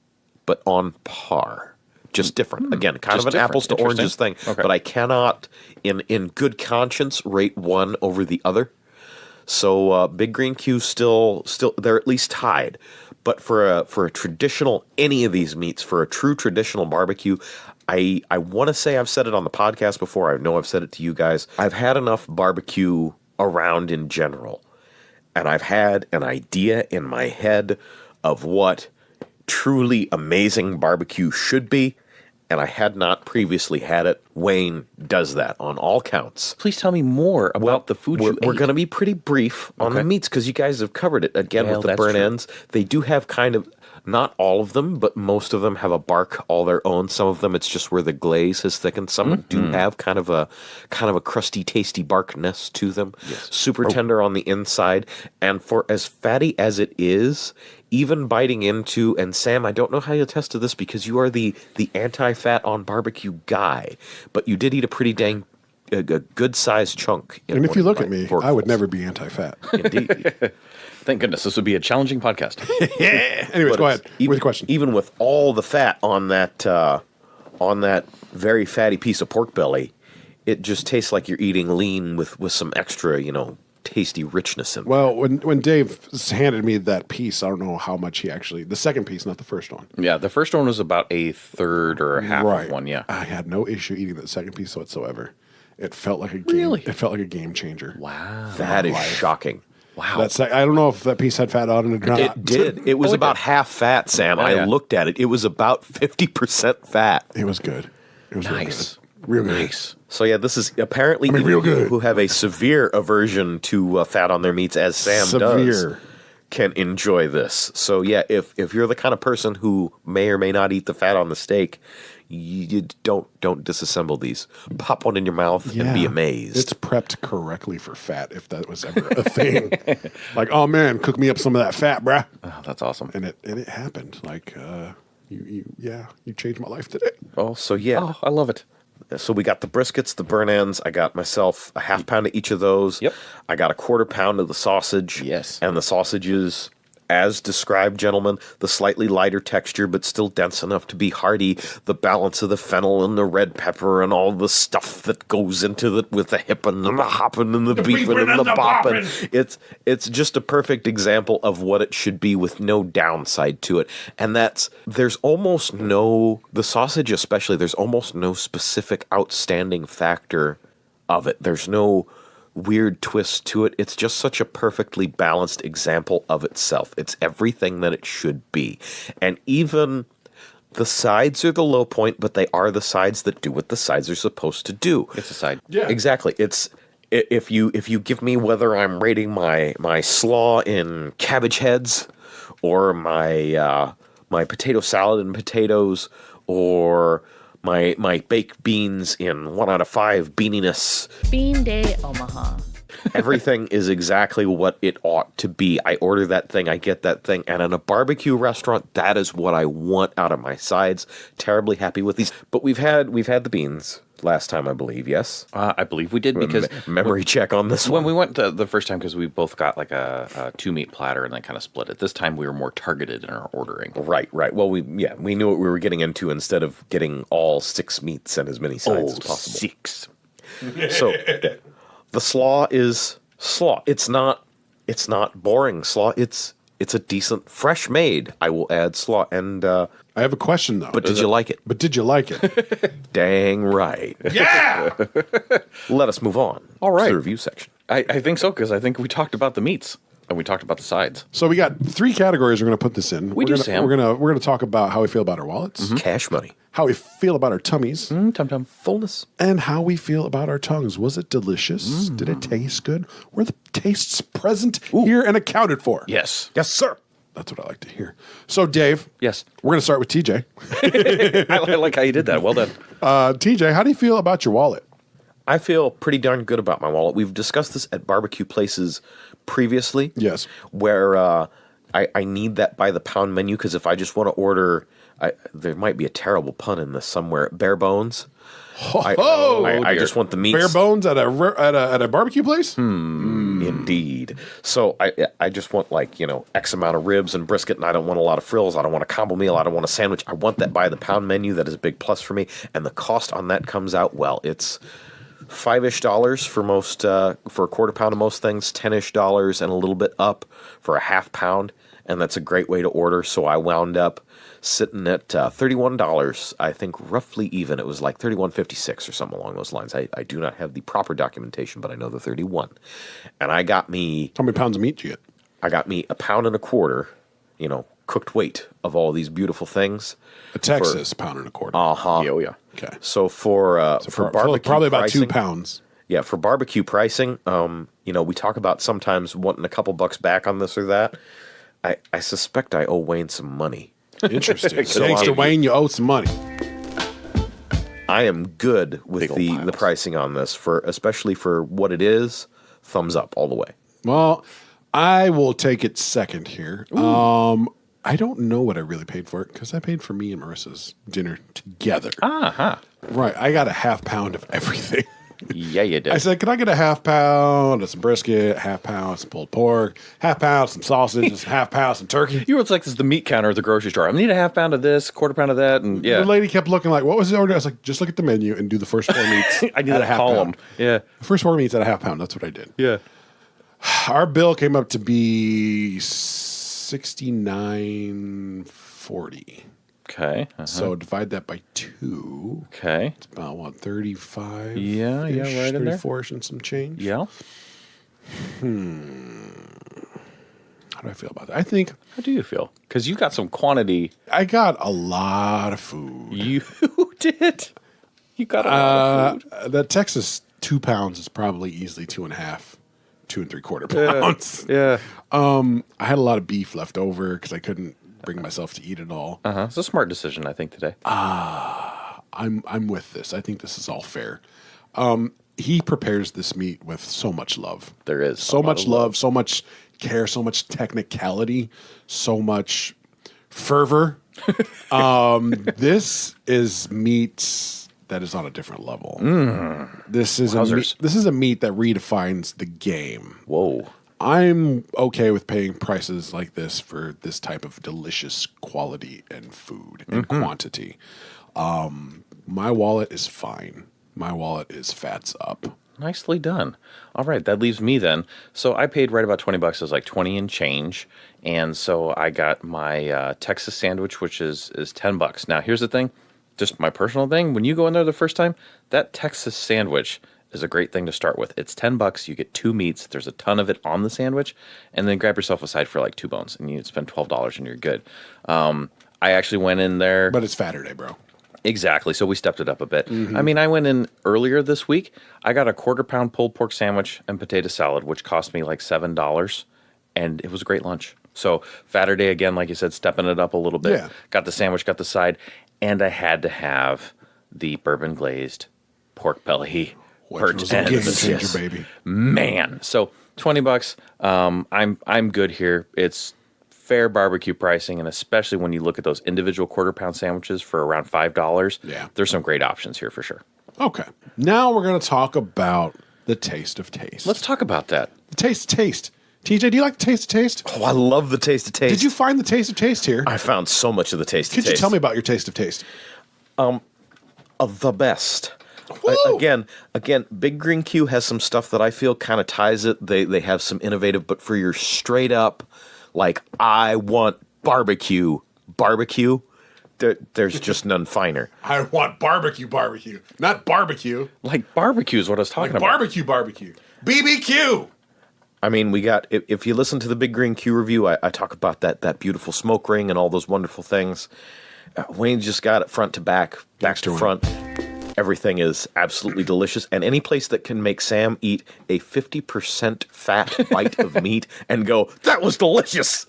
but on par. Just different. Again, kind Just of an different. apples to oranges thing. Interesting. Okay. But I cannot, in good conscience, rate one over the other. So Big Green Q still they're at least tied. But for a traditional any of these meats, for a true traditional barbecue, I want to say I've said it on the podcast before. I know I've said it to you guys. I've had enough barbecue around in general, and I've had an idea in my head of what truly amazing barbecue should be, and I had not previously had it. Wayne does that on all counts. Please tell me more about the food We're you ate. going to be pretty brief on the Okay. meats because you guys have covered it again Well, with the that's burn true. ends. They do have kind of, not all of them, but most of them have a bark all their own. Some of them it's just where the glaze has thickened. Some do have kind of a crusty, tasty barkness to them. Super tender on the inside, and for as fatty as it is, even biting into, and Sam, I don't know how you attest to this because you are the anti-fat on barbecue guy, but you did eat a pretty dang a good sized chunk. in And if one you look bite, at me, forkfuls. I would never be anti-fat. Indeed. Thank goodness this would be a challenging podcast. Anyways, But go it's ahead even, with the question. Even with all the fat on that very fatty piece of pork belly, it just tastes like you're eating lean with some extra, tasty richness in it. Well, when Dave handed me that piece, I don't know how much he actually, the second piece, not the first one. Yeah, the first one was about a third or a half of one. Yeah. I had no issue eating the second piece whatsoever. It felt like a game. Really? It felt like a game changer. Wow. That is shocking. Wow. I don't know if that piece had fat on it or not. It did. It was it about did. half fat, Sam. I yeah. looked at it. It was about 50% fat. It was good. It was Nice. real good. Real good. Nice. So yeah, this is apparently mean, even real people good. who have a severe aversion to fat on their meats, as Sam does, Severe. can enjoy this. So yeah, if you're the kind of person who may or may not eat the fat on the steak, you don't disassemble these. Pop one in your mouth and be amazed. It's prepped correctly for fat, if that was ever a thing. Like, oh man, cook me up some of that fat, bruh. Oh, that's awesome. And it happened. Like, you changed my life today. Oh, so yeah. Oh, I love it. So we got the briskets, the burn ends. I got myself a half pound of each of those. Yep. I got a quarter pound of the sausage. Yes. And the sausages, as described, gentlemen, the slightly lighter texture, but still dense enough to be hearty. The balance of the fennel and the red pepper and all the stuff that goes into it with the hippin' and the hoppin' and the beefin' and the boppin'. It's just a perfect example of what it should be with no downside to it. And there's almost no, the sausage especially, there's almost no specific outstanding factor of it. There's no weird twist to it. It's just such a perfectly balanced example of itself. It's everything that it should be. And even The sides are the low point, but they are the sides that do what the sides are supposed to do. It's a side. Yeah. Exactly. It's if you give me whether I'm rating my slaw in cabbage heads or my potato salad and potatoes or my baked beans in 1 out of 5 beaniness. Bean Day Omaha. Everything is exactly what it ought to be. I order that thing, I get that thing, and in a barbecue restaurant, that is what I want out of my sides. Terribly happy with these. But we've had the beans last time, I believe. Yes, I believe we did because memory check on this when one. we went the first time, because we both got like a 2-meat platter and then kind of split it. This time we were more targeted in our ordering. Right. Well, we knew what we were getting into instead of getting all 6 meats and as many sides as possible. 6. So the slaw is slaw. It's not boring slaw. It's a decent, fresh made, I will add, slaw. And I have a question though. but did you like it? But did you like it? Dang right. Yeah. Let us move on. All right. To the review section. I think so, because I think we talked about the meats and we talked about the sides. So we got 3 categories we're going to put this in. We do, gonna, Sam. We're going to talk about how we feel about our wallets, Cash money. how we feel about our tummies, Tum-tum. Fullness. and how we feel about our tongues. Was it delicious? Did it taste good? Were the tastes present here and accounted for? Yes. Yes, sir. That's what I like to hear. So, Dave, Yes. we're going to start with TJ. I like how you did that. Well done. TJ, how do you feel about your wallet? I feel pretty darn good about my wallet. We've discussed this at barbecue places previously. Yes. Where I need that by the pound menu because if I just want to order, there might be a terrible pun in this somewhere. Bare bones. I dear. just want the meats. Bare bones at a barbecue place? Indeed. So I just want X amount of ribs and brisket, and I don't want a lot of frills. I don't want a combo meal. I don't want a sandwich. I want that by the pound menu. That is a big plus for me. And the cost on that comes out, well, it's $5-ish for most for a quarter pound of most things, $10-ish and a little bit up for a half pound, and that's a great way to order. So I wound up sitting at $31. I think roughly even. It was like $31.56 or something along those lines. I do not have the proper documentation, but I know the 31. And I got me How many pounds of meat did you get? I got me 1.25 pounds, cooked weight of all these beautiful things. A Texas pound and a quarter. Uh-huh. Yeah, oh, yeah. Okay. So for barbecue probably about pricing, 2 pounds. Yeah, for barbecue pricing, we talk about sometimes wanting a couple bucks back on this or that. I suspect I owe Wayne some money. Interesting. Thanks to Wayne, you owe some money. I am good with Big ol' the piles. pricing on this, especially for what it is. Thumbs up all the way. Well, I will take it second here. I don't know what I really paid for it because I paid for me and Marissa's dinner together. Uh-huh. Right. I got a half pound of everything. Yeah, you did. I said, can I get a half pound of some brisket, half pound of some pulled pork, half pound of some sausage, and some half pound of some turkey? You were like this is the meat counter at the grocery store. I need a half pound of this, quarter pound of that, and yeah. The lady kept looking like, what was the order? I was like, just look at the menu and do the first 4 meats. I need at that column. pound. Yeah. The first 4 meats at a half pound. That's what I did. Yeah. Our bill came up to be $69.40. Okay. Uh-huh. So divide that by 2. Okay. It's about what, 35? Yeah, right in there. 34-ish and some change. Yeah. How do I feel about that? I think How do you feel? Because you got some quantity. I got a lot of food. You did. You got a lot of food. That Texas 2 pounds is probably easily 2.5, 2 3/4 pounds. Yeah. I had a lot of beef left over because I couldn't bring myself to eat it all. Uh-huh. It's a smart decision, I think, today. I'm with this. I think this is all fair. He prepares this meat with so much love. There is so a lot much of love, so much care, so much technicality, so much fervor. This is meat that is on a different level. This is Wowzers. this is a meat that redefines the game. Whoa. I'm okay with paying prices like this for this type of delicious quality and food and quantity. My wallet is fine. My wallet is fats up. Nicely done. All right, that leaves me then. So I paid right about $20. It was like 20 and change. And so I got my Texas sandwich, which is $10. Now, here's the thing. Just my personal thing. When you go in there the first time, that Texas sandwich is a great thing to start with. It's $10. You get 2 meats. There's a ton of it on the sandwich. And then grab yourself a side for like 2 bones. And you spend $12 and you're good. I actually went in there. But it's Faturday, bro. Exactly. So we stepped it up a bit. I mean, I went in earlier this week. I got a 1/4 pound pulled pork sandwich and potato salad, which cost me like $7. And it was a great lunch. So Faturday, again, like you said, stepping it up a little bit. Yeah. Got the sandwich, got the side. And I had to have the bourbon glazed pork belly. Which hurt was a ends. game changer, Yes. baby. Man. So $20. I'm good here. It's fair barbecue pricing, and especially when you look at those individual 1/4 pound sandwiches for around $5. Yeah. There's some great options here for sure. Okay. Now we're going to talk about the taste of taste. Let's talk about that. The taste of taste. TJ, do you like the taste of taste? Oh, I love the taste of taste. Did you find the taste of taste here? I found so much of the taste Could of you taste. tell me about your taste of taste? Of the best. Woo! Again, Big Green Q has some stuff that I feel kind of ties it. They have some innovative, but for your straight up, like, I want barbecue, there's just none finer. I want barbecue, not barbecue. Like barbecue is what I was talking Like about. barbecue. BBQ. I mean, we got, if you listen to the Big Green Q review, I talk about that beautiful smoke ring and all those wonderful things. Wayne just got it front to back Extra to front. Everything is absolutely delicious. And any place that can make Sam eat a 50% fat bite of meat and go, that was delicious.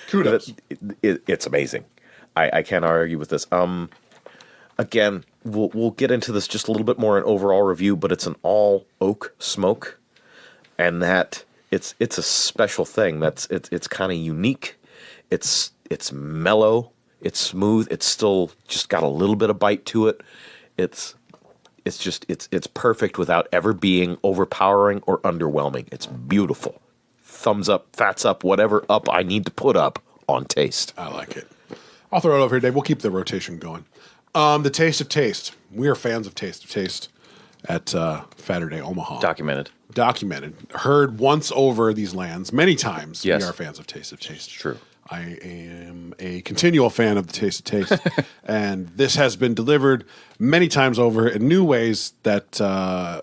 Kudos. It's amazing. I can't argue with this. Again, we'll get into this just a little bit more in overall review, but it's an all oak smoke. And that it's a special thing. It's kind of unique. It's mellow. It's smooth. It's still just got a little bit of bite to it. It's perfect without ever being overpowering or underwhelming. It's beautiful. Thumbs up, fats up, whatever up I need to put up on taste. I like it. I'll throw it over here, Dave. We'll keep the rotation going. The taste of taste. We are fans of taste of taste at Faturday Omaha. Documented. Heard once over these lands many times. Yes. We are fans of taste of taste. True. I am a continual fan of the taste of taste. And this has been delivered many times over in new ways that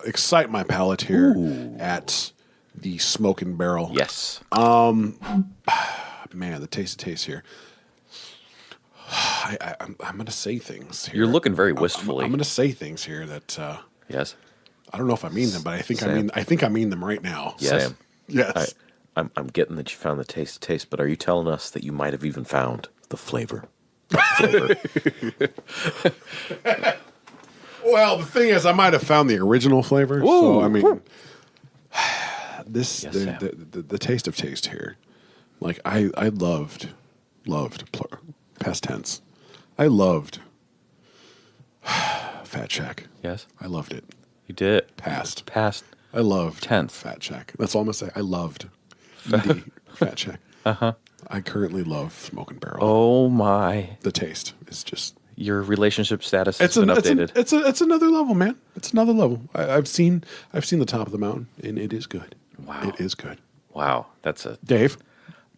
excite my palate here at the Smokin Barrel. Yes. Man, the taste of taste here. I'm going to say things here. You're looking very wistfully. I'm going to say things here that Yes. I don't know if I mean them, but I think Sam. I mean them right now. Yes. Sam, Yes. I'm getting that you found the taste of taste, but are you telling us that you might have even found the flavor? Well, the thing is, I might have found the original flavor. So I mean, Yes, Sam. the taste of taste here. Like I loved past tense. I loved Fat Shack. Yes. I loved it. You did. Past. I I loved Tense. Fat Shack. That's all I'm gonna say. I loved Fat Shack. I currently love Smokin Barrel. Oh my. The taste is just. Your relationship status has been updated. It's another level, man. It's another level. I've seen the top of the mountain, and it is good. Wow. It is good. Wow. That's a Dave,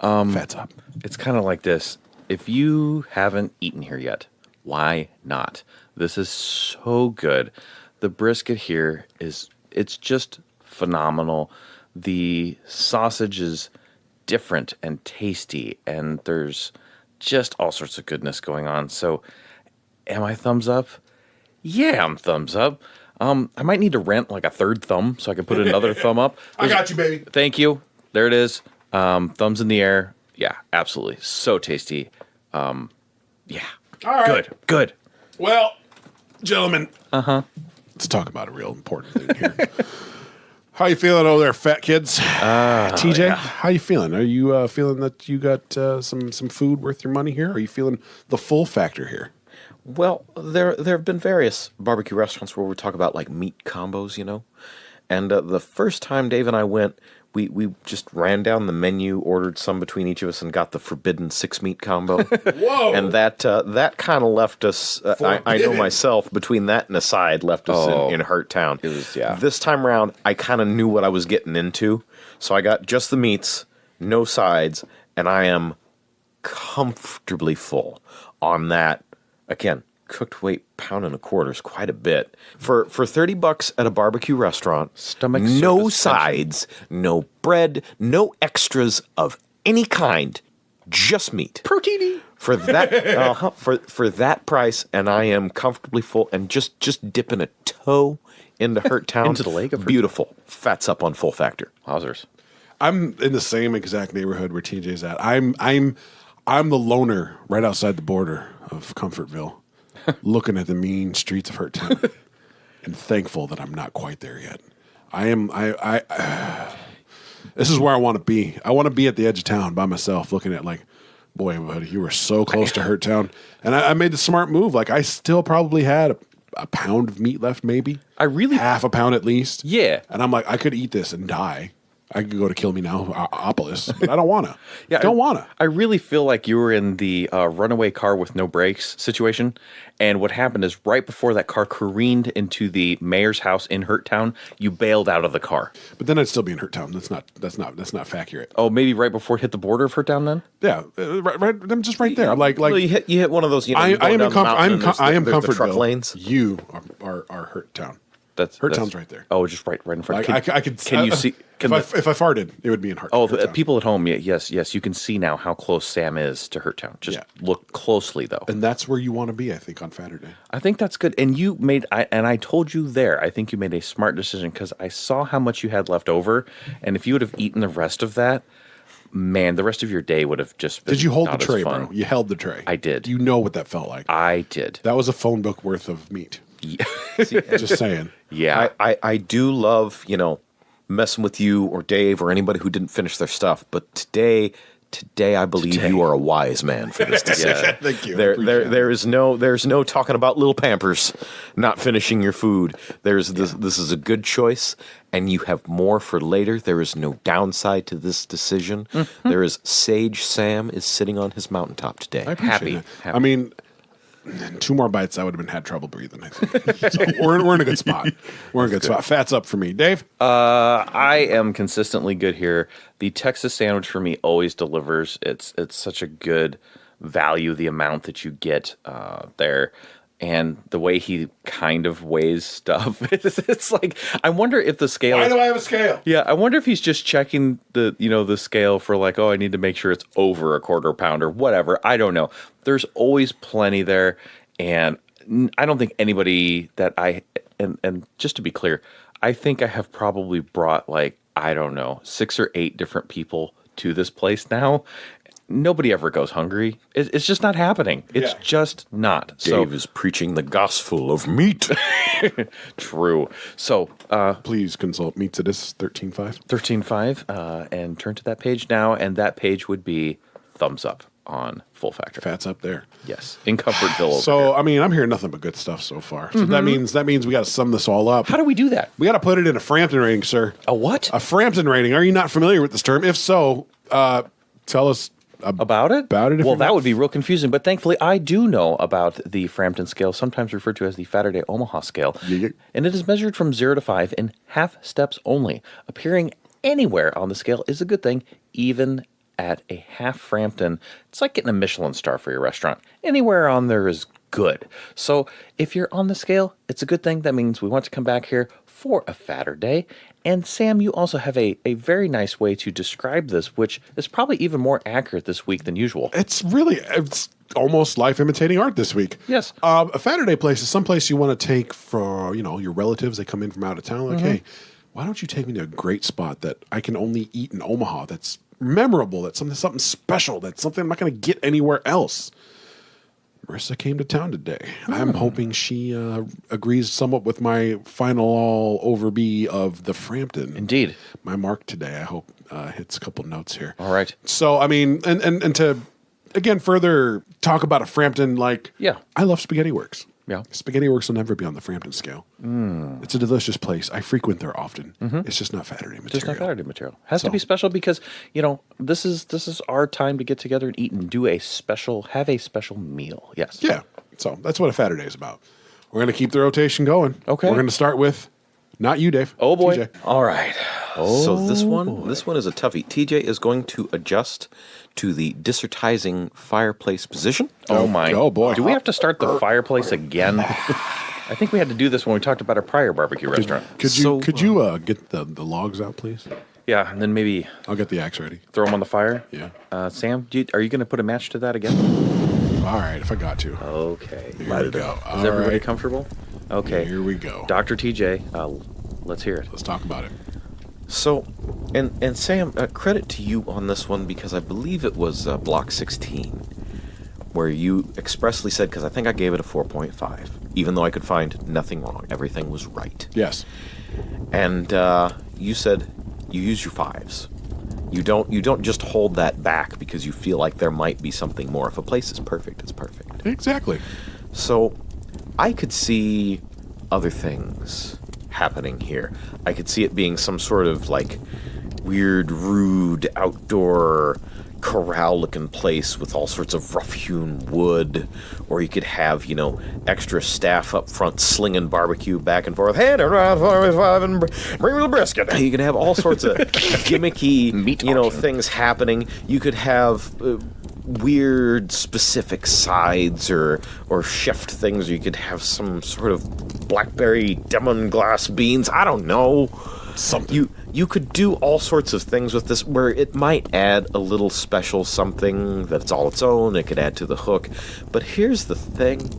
Fat's up. It's kind of like this. If you haven't eaten here yet, why not? This is so good. The brisket here it's just phenomenal. The sausage is different and tasty, and there's just all sorts of goodness going on. So, am I thumbs up? Yeah, I'm thumbs up. I might need to rent like a third thumb so I can put another thumb up. I got you, baby. Thank you. There it is. Thumbs in the air. Yeah, absolutely. So tasty. Yeah. All right. Good. Well, gentlemen. Let's talk about a real important thing here. How you feeling over there, fat kids? TJ, how you feeling? Are you feeling that you got some food worth your money here? Are you feeling the full factor here? Well, there have been various barbecue restaurants where we talk about like meat combos, you know. And the first time Dave and I went, we just ran down the menu, ordered some between each of us, and got the forbidden 6-meat combo. Whoa! And that kind of left us. I know myself, between that and a side, left us in Hurt Town. It was, yeah. This time around, I kind of knew what I was getting into, so I got just the meats, no sides, and I am comfortably full on that. Again, cooked weight pound and a quarter is quite a bit for $30 at a barbecue restaurant. Stomach no surface tension. sides, no bread, no extras of any kind. just meat. Proteiny. For that for that price, and I am comfortably full, and just dipping a toe into Hurt Town. Into the lake of Hurt Beautiful. Fats up on full factor. Wowzers. I'm in the same exact neighborhood where TJ's at. I'm the loner right outside the border of Comfortville, looking at the mean streets of Hurt Town, and thankful that I'm not quite there yet. This is where I want to be. I want to be at the edge of town by myself, looking at like, boy, buddy, you were so close to Hurt Town, and I made the smart move. Like I still probably had a pound of meat left, maybe. Half a pound at least. Yeah. And I'm like, I could eat this and die. I could go to Kill Me Now, Opolis, but I don't want to. Yeah, don't want to. I really feel like you were in the runaway car with no brakes situation. And what happened is right before that car careened into the mayor's house in Hurt Town, you bailed out of the car. But then I'd still be in Hurt Town. That's not accurate. Oh, maybe right before it hit the border of Hurt Town then? Yeah, right. I'm just right there. I'm like Well, you hit one of those. I am in comfort truck Comfortville. lanes. You are Hurt Town. Hurt Town's right there. Oh, just right in front. Like, I could. Can you see? If I farted, it would be in Hurt. Oh, Hurt Town. people at home, yes, you can see now how close Sam is to Hurt Town. Just look closely, though. And that's where you want to be, I think, on Faturday. I think that's good. And you made, I told you there, I think you made a smart decision because I saw how much you had left over. And if you would have eaten the rest of that, man, the rest of your day would have just been Did you hold the not as tray, fun. bro? You held the tray. I did. You know what that felt like. I did. That was a phone book worth of meat. Yeah. Just saying. Yeah. I do love, messing with you or Dave or anybody who didn't finish their stuff. But today I believe you are a wise man for this decision. Yeah. Thank you. There's no talking about little Pampers not finishing your food. This is a good choice, and you have more for later. There is no downside to this decision. Mm-hmm. There is Sage Sam is sitting on his mountaintop today. I appreciate it. I mean, 2 more bites, I would have had trouble breathing, I think. So we're in a good spot. We're in a good spot. Fat's up for me. Dave? I am consistently good here. The Texas sandwich for me always delivers. It's such a good value, the amount that you get there. And the way he kind of weighs stuff, it's like, I wonder if the scale... Why do I have a scale? Yeah, I wonder if he's just checking the scale for like, oh, I need to make sure it's over a quarter pound or whatever. I don't know. There's always plenty there, and I don't think anybody that and just to be clear, I think I have probably brought like, I don't know, 6 or 8 different people to this place now. Nobody ever goes hungry. It's just not happening. It's just not. Dave is preaching the gospel of meat. True. So please consult Meats-a-Dis 13.5. 13.5 and turn to that page now, and that page would be thumbs up on Full Factor. Fat's up there. Yes, in Comfortville. Over So here. I mean, I'm hearing nothing but good stuff so far. So that means we got to sum this all up. How do we do that? We got to put it in a Frampton rating, sir. A what? A Frampton rating. Are you not familiar with this term? If so, tell us About it? About it, if Well, you're that not- would be real confusing, but thankfully I do know about the Frampton scale, sometimes referred to as the Faturday Omaha scale. Yeah. And it is measured from 0 to 5 in half steps only. Appearing anywhere on the scale is a good thing, even at a half Frampton. It's like getting a Michelin star for your restaurant. Anywhere on there is good. So if you're on the scale, it's a good thing. That means we want to come back here for a fatter day. And Sam, you also have a very nice way to describe this, which is probably even more accurate this week than usual. It's almost life imitating art this week. Yes. A Faturday place is someplace you want to take for, your relatives. They come in from out of town. Like, hey, why don't you take me to a great spot that I can only eat in Omaha that's memorable, that's something special, that's something I'm not going to get anywhere else. Marissa came to town today. I'm hoping she agrees somewhat with my final overbee of the Frampton. Indeed. My mark today, I hope, hits a couple notes here. All right. So, I mean, and to, again, further talk about a Frampton, I love Spaghetti Works. Yeah. Spaghetti Works will never be on the Frampton scale. It's a delicious place. I frequent there often. It's just not Faturday material. Just not Saturday material. Has to be special because, this is our time to get together and eat and have a special meal. Yes. Yeah. So that's what a Faturday is about. We're going to keep the rotation going. Okay. We're going to start with, not you, Dave. Oh, boy. TJ. All right. So this one is a toughie. TJ is going to adjust to the dissertizing fireplace position. Oh, my. Oh, boy. Do we have to start the fireplace again? I think we had to do this when we talked about our prior barbecue restaurant. Could you get the logs out, please? Yeah, and then maybe I'll get the axe ready. throw them on the fire. Yeah. Sam, are you going to put a match to that again? All right, if I got to. Okay. Here we go. Is everybody comfortable? Okay. Here we go. Dr. TJ, let's hear it. Let's talk about it. So, and Sam, credit to you on this one because I believe it was Block 16 where you expressly said, because I think I gave it a 4.5, even though I could find nothing wrong. Everything was right. Yes. And you said you use your fives. You don't just hold that back because you feel like there might be something more. If a place is perfect, it's perfect. Exactly. So I could see other things happening here. I could see it being some sort of like weird, rude, outdoor corral-looking place with all sorts of rough-hewn wood, or you could have, extra staff up front slinging barbecue back and forth. Hand around 45 and bring me the brisket. You could have all sorts of gimmicky, Meat things happening. You could have weird, specific sides or chefed things. Or you could have some sort of blackberry demon-glass beans. I don't know. Something. You could do all sorts of things with this where it might add a little special something that's all its own. It could add to the hook. But here's the thing.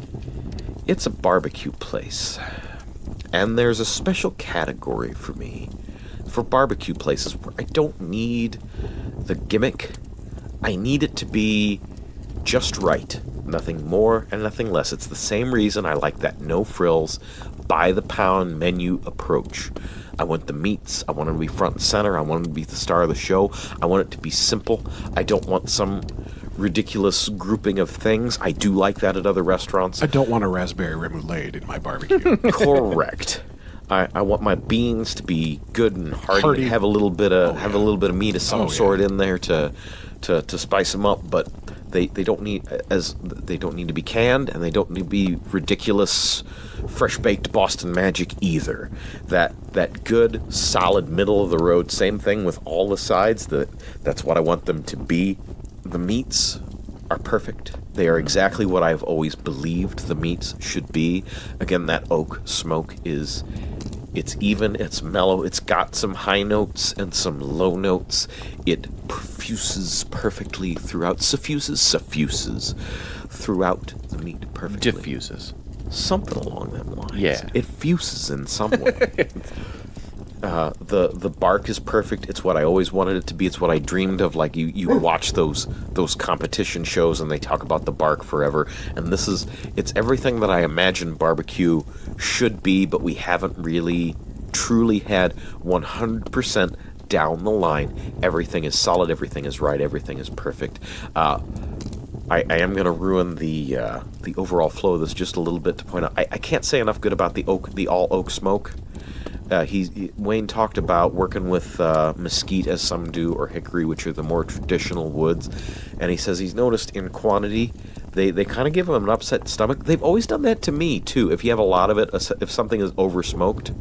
It's a barbecue place. And there's a special category for me for barbecue places where I don't need the gimmick. I need it to be just right. Nothing more and nothing less. It's the same reason I like that no frills, by the pound menu approach. I want the meats. I want it to be front and center. I want it to be the star of the show. I want it to be simple. I don't want some ridiculous grouping of things. I do like that at other restaurants. I don't want a raspberry remoulade in my barbecue. Correct. I want my beans to be good and hearty. Have a little bit of meat of some sort in there to spice them up, but they don't need to be canned, and they don't need to be ridiculous fresh baked Boston magic either. That good solid middle of the road, same thing with all the sides. That's what I want them to be. The meats are perfect. They are exactly what I've always believed the meats should be. Again, that oak smoke it's even, it's mellow, it's got some high notes and some low notes. It suffuses throughout the meat perfectly. Diffuses. Something along that line. Yeah. It fuses in some way. The bark is perfect. It's what I always wanted it to be. It's what I dreamed of. Like you watch those competition shows and they talk about the bark forever. And it's everything that I imagine barbecue should be, but we haven't really truly had 100% down the line. Everything is solid. Everything is right. Everything is perfect. I am going to ruin the overall flow of this just a little bit to point out. I can't say enough good about the all oak smoke. Wayne talked about working with mesquite, as some do, or hickory, which are the more traditional woods, and he says he's noticed in quantity they kind of give him an upset stomach. They've always done that to me too. If you have a lot of it, if something is over smoked,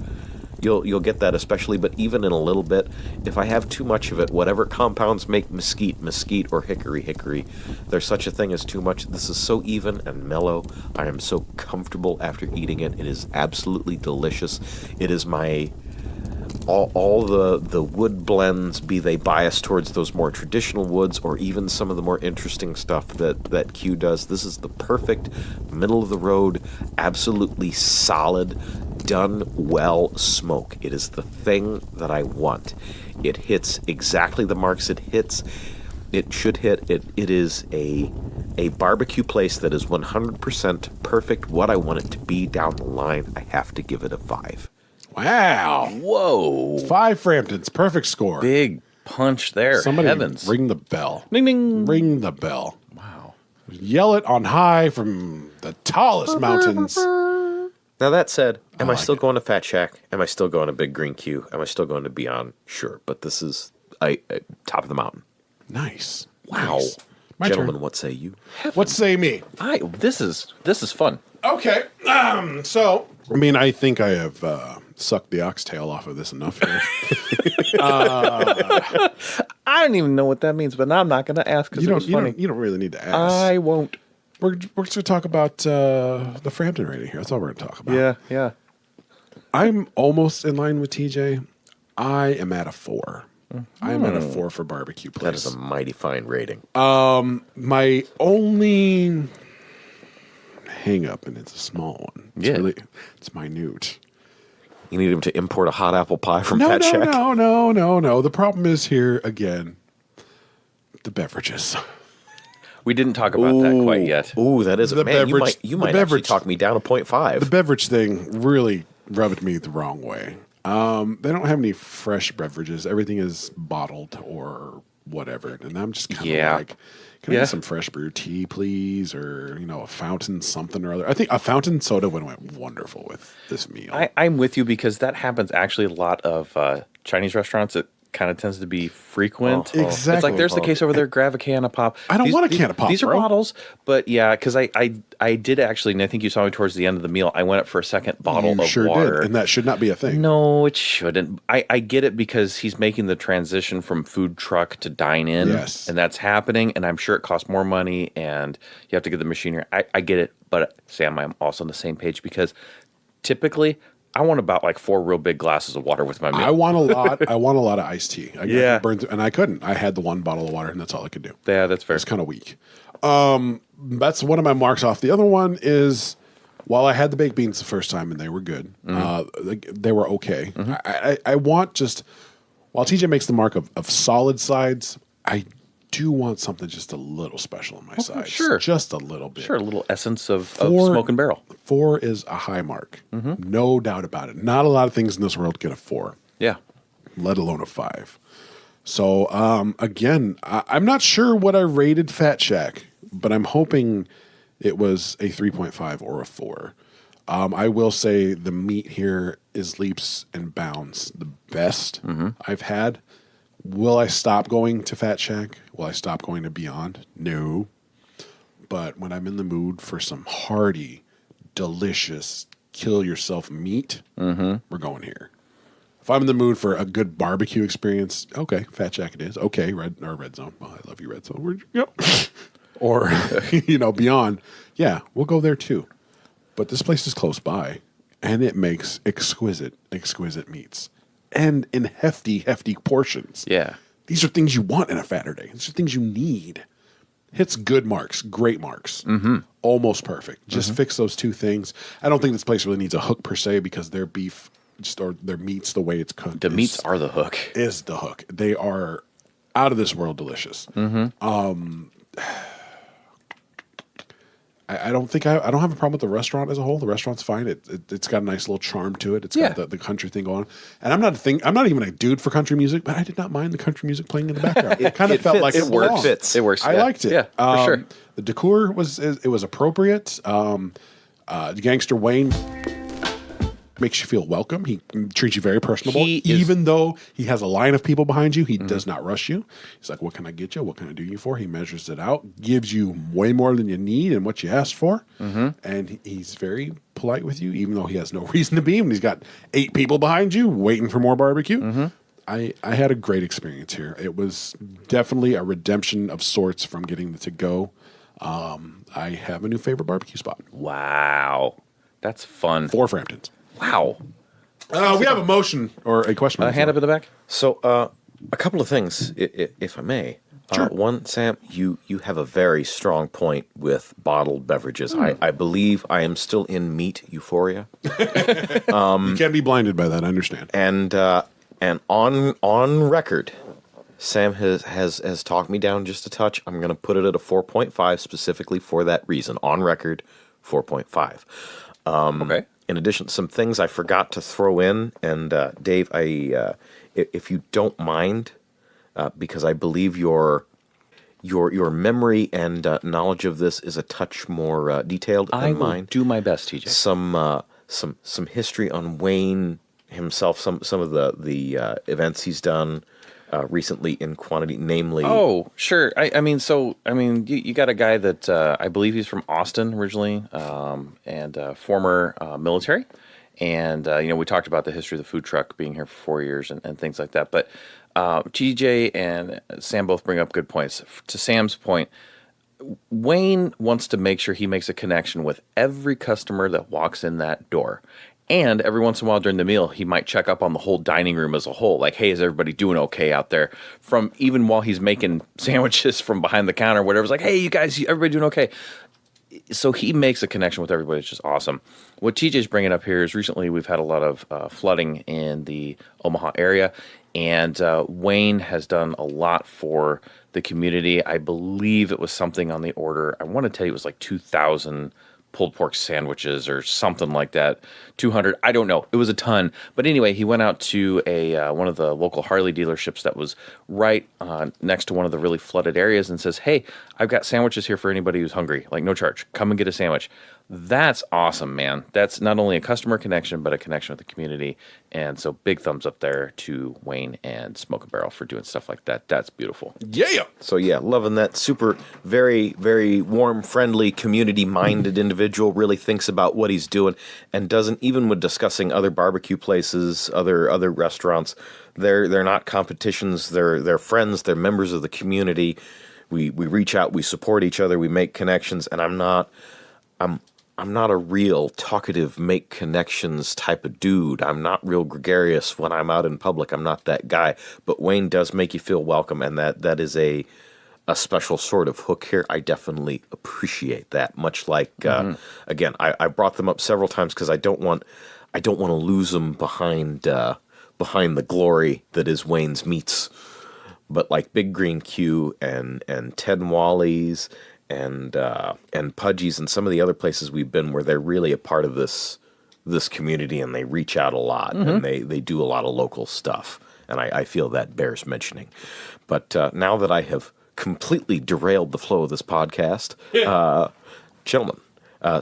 you'll get that especially. But even in a little bit, if I have too much of it, whatever compounds make mesquite, or hickory, there's such a thing as too much. This is so even and mellow. I am so comfortable after eating it. It is absolutely delicious. It is my all the wood blends, be they biased towards those more traditional woods or even some of the more interesting stuff that Q does. This is the perfect middle of the road, absolutely solid, done well smoke. It is the thing that I want. It hits exactly the marks it hits. It should hit. It is a barbecue place that is 100% perfect. What I want it to be down the line, I have to give it a 5. Wow. Whoa. 5 Framptons. Perfect score. Big punch there. Somebody Heavens. ring the bell. Ding, ding. Ring the bell. Wow. Yell it on high from the tallest mountains. Now that said, am I like still it. going to Fat Shack? Am I still going to Big Green Q? Am I still going to Beyond? Sure, but this is top of the mountain. Nice. Wow. Nice. My Gentlemen, turn. what say you? What say me? This is fun. Okay. So, I think I have sucked the oxtail off of this enough here. I don't even know what that means, but I'm not going to ask because it was funny. You don't really need to ask. I won't. We're just going to talk about the Frampton rating here. That's all we're going to talk about. Yeah. I'm almost in line with TJ. I am at a 4. I am at a 4 for barbecue place. That is a mighty fine rating. My only hang up, and it's a small one. It's minute. You need him to import a hot apple pie from No. Fat Shack? No. The problem is here again, the beverages. We didn't talk about that quite yet. Ooh, that is The a man. beverage- You the might actually beverage- talk me down a 0.5. The beverage thing really rubbed me the wrong way. They don't have any fresh beverages. Everything is bottled or whatever, and I'm just kind of like, can I get some fresh brew tea, please, or a fountain something or other? I think a fountain soda would have went wonderful with this meal. I'm with you because that happens actually a lot of Chinese restaurants. It kind of tends to be frequent. Exactly. It's like there's the case over there, grab a can of pop. I don't want a can of pop, These are bro. bottles, but yeah, because I did actually, and I think you saw me towards the end of the meal, I went up for a second bottle You of sure water. did, and that should not be a thing. No, it shouldn't. I get it because he's making the transition from food truck to dine in. Yes. And that's happening, and I'm sure it costs more money, and you have to get the machinery. I get it, but Sam, I'm also on the same page because typically I want about like 4 real big glasses of water with my meal. I want a lot. I want a lot of iced tea. Yeah. And I couldn't. I had the one bottle of water, and that's all I could do. Yeah, that's fair. It's kind of weak. That's one of my marks off. The other one is, while I had the baked beans the first time and they were good, they were okay. I want just, while TJ makes the mark of solid sides, I do want something just a little special on my sides. sure. Just a little bit. Sure, a little essence of 4 Smokin Barrel. 4 is a high mark. No doubt about it. Not a lot of things in this world get a 4. Yeah. Let alone a 5. So, again, I'm not sure what I rated Fat Shack, but I'm hoping it was a 3.5 or a 4. I will say the meat here is leaps and bounds the best I've had. Will I stop going to Fat Shack? Will I stop going to Beyond? No. But when I'm in the mood for some hearty, delicious, kill yourself meat, we're going here. If I'm in the mood for a good barbecue experience, okay, Fat Shack it is. Okay, Red Zone. Well, I love you, Red Zone. Where'd you go? Or, Beyond. Yeah, we'll go there too. But this place is close by, and it makes exquisite meats. And in hefty portions. Yeah. These are things you want in a Faturday. These are things you need. Hits good marks, great marks, almost perfect. Just fix those 2 things. I don't think this place really needs a hook per se because their beef or their meats, the way it's cooked, The meats are the hook. is the hook. They are out of this world delicious. I don't think I don't have a problem with the restaurant as a whole. The restaurant's fine. It's got a nice little charm to it. It's got the country thing going on. And I'm not even a dude for country music, but I did not mind the country music playing in the background. It kind of felt fits. like It belonged. works. Fits. It works. I yeah. liked it. Yeah, for sure. The decor was appropriate. Gangster Wayne makes you feel welcome. He treats you very personable. Even though he has a line of people behind you, he does not rush you. He's like, what can I get you? What can I do you for? He measures it out, gives you way more than you need and what you asked for. And he's very polite with you, even though he has no reason to be. And he's got 8 people behind you waiting for more barbecue. I had a great experience here. It was definitely a redemption of sorts from getting the to-go. I have a new favorite barbecue spot. Wow. That's fun. 4 Framptons. Wow. We have a motion or a question. A hand up in the back? So, a couple of things, if I may. Sure. One, Sam, you have a very strong point with bottled beverages. I believe I am still in meat euphoria. You can't be blinded by that. I understand. And on record, Sam has talked me down just a touch. I'm going to put it at a 4.5 specifically for that reason. On record, 4.5. Okay. In addition, some things I forgot to throw in, and Dave, if you don't mind, because I believe your memory and knowledge of this is a touch more detailed I than will mine. do my best, TJ. Some history on Wayne himself, some of the events he's done recently in quantity, namely. Oh, sure. I mean, you got a guy that I believe he's from Austin originally, and former military. And, we talked about the history of the food truck being here for 4 years and things like that. But TJ and Sam both bring up good points. To Sam's point, Wayne wants to make sure he makes a connection with every customer that walks in that door. And every once in a while during the meal, he might check up on the whole dining room as a whole. Like, hey, is everybody doing okay out there? From even while he's making sandwiches from behind the counter, whatever. It's like, hey, you guys, everybody doing okay? So he makes a connection with everybody. It's just awesome. What TJ's bringing up here is recently we've had a lot of flooding in the Omaha area. And Wayne has done a lot for the community. I believe it was something on the order. I want to tell you it was like 2,000 pulled pork sandwiches or something like that. 200. I don't know. It was a ton. But anyway, he went out to one of the local Harley dealerships that was right next to one of the really flooded areas and says, hey, I've got sandwiches here for anybody who's hungry. Like, no charge. Come and get a sandwich. That's awesome, man. That's not only a customer connection, but a connection with the community. And so big thumbs up there to Wayne and Smokin Barrel for doing stuff like that. That's beautiful. Yeah. So yeah, loving that. Super, very, very warm, friendly, community-minded individual. Really thinks about what he's doing and doesn't, even with discussing other barbecue places, other restaurants, they're not competitions. They're friends. They're members of the community. We reach out. We support each other. We make connections. And I'm not a real talkative, make connections type of dude. I'm not real gregarious when I'm out in public. I'm not that guy. But Wayne does make you feel welcome, and that is a special sort of hook here. I definitely appreciate that. Much like again, I brought them up several times because I don't want to lose them behind the glory that is Wayne's Meats. But like Big Green Q and Ted and Wally's and Pudgy's and some of the other places we've been where they're really a part of this community and they reach out a lot and they do a lot of local stuff. And I feel that bears mentioning. But now that I have completely derailed the flow of this podcast, gentlemen,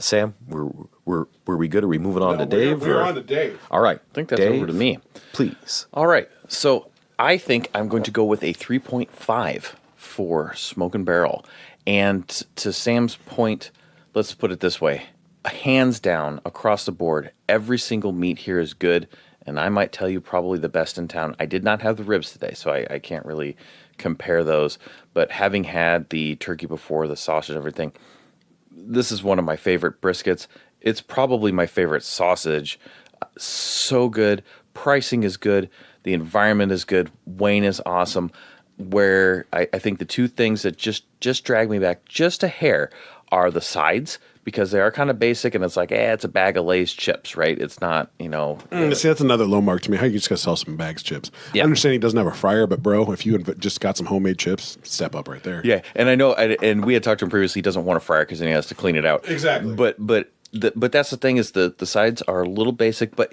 Sam, were we good? Are we moving on to Dave? We're on to Dave. All right. I think that's Dave, over to me. Please. All right. So I think I'm going to go with a 3.5 for Smokin Barrel. And to Sam's point, let's put it this way. Hands down, across the board, every single meat here is good. And I might tell you probably the best in town. I did not have the ribs today, so I can't really compare those. But having had the turkey before, the sausage, everything, this is one of my favorite briskets. It's probably my favorite sausage. So good. Pricing is good. The environment is good. Wayne is awesome. Where I think the two things that just drag me back just a hair are the sides, because they are kind of basic and it's like, it's a bag of Lay's chips, right? It's not, See, that's another low mark to me. How you just gotta sell some bags of chips? Yeah. I understand he doesn't have a fryer, but bro, if you just got some homemade chips, step up right there. Yeah, and I know, and we had talked to him previously, he doesn't want a fryer because then he has to clean it out. Exactly. But that's the thing is the sides are a little basic, but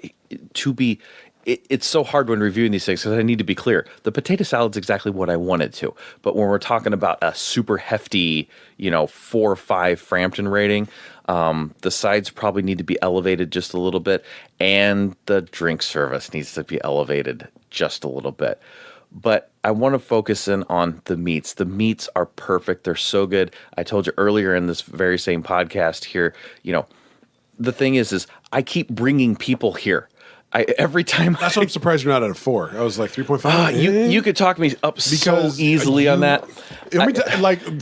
it's so hard when reviewing these things because I need to be clear. The potato salad's exactly what I wanted to. But when we're talking about a super hefty, 4 or 5 Frampton rating, the sides probably need to be elevated just a little bit. And the drink service needs to be elevated just a little bit. But I want to focus in on the meats. The meats are perfect. They're so good. I told you earlier in this very same podcast here, the thing is I keep bringing people here. Every time that's why I'm surprised you're not at a 4. I was like 3.5. You could talk me up so easily on that.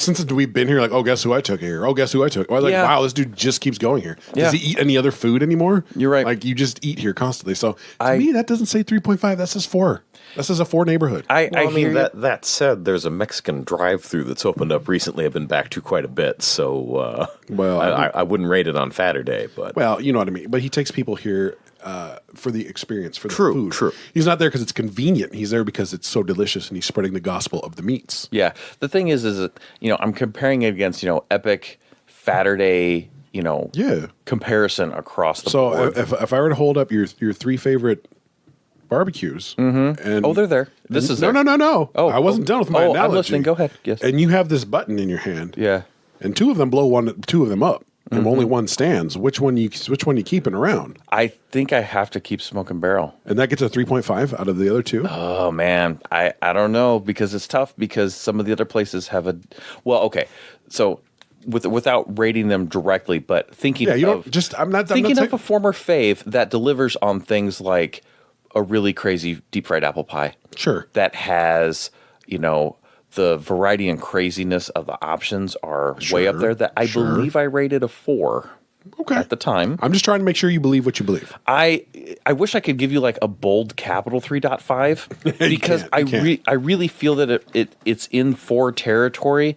Since we've been here, like, oh, guess who I took here? Oh, guess who I took? Or like, wow, this dude just keeps going here. Does he eat any other food anymore? You're right. Like, you just eat here constantly. So to me, that doesn't say 3.5. That says 4. That says a 4 neighborhood. That said, there's a Mexican drive-through that's opened up recently. I've been back to quite a bit, so I wouldn't rate it on Faturday, but you know what I mean. But he takes people here for the experience, for the food. True. He's not there because it's convenient. He's there because it's so delicious, and he's spreading the gospel of the meats. Yeah. The thing is that I'm comparing it against Epic, Faturday, comparison across the board. So if I were to hold up your 3 favorite barbecues, and they're there. This is no. Oh, I wasn't done with my analogy. I'm listening. Go ahead. Yes. And you have this button in your hand. Yeah. And 2 of them blow 2 of them up. And only 1 stands. Which one you keeping around? I think I have to keep Smokin Barrel. And that gets a 3.5 out of the other 2? Oh, man. I don't know, because it's tough, because some of the other places have okay. So without rating them directly, but thinking of a former fave that delivers on things like a really crazy deep fried apple pie. Sure. That has, the variety and craziness of the options are way up there, that I believe I rated a 4. Okay. at the time. I'm just trying to make sure you believe what you believe. I wish I could give you like a bold capital 3.5 because I really feel that it's in 4 territory,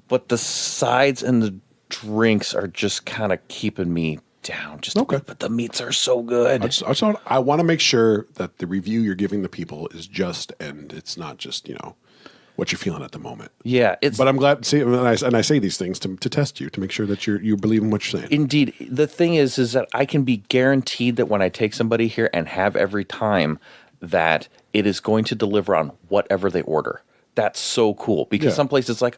but the sides and the drinks are just kind of keeping me down. Just Okay. but the meats are so good. I want to make sure that the review you're giving the people is just, and it's not just, what you're feeling at the moment. Yeah, But I'm glad to see, and I say these things to test you, to make sure that you believe in what you're saying. Indeed. The thing is that I can be guaranteed that when I take somebody here and have every time that it is going to deliver on whatever they order. That's so cool because some places like,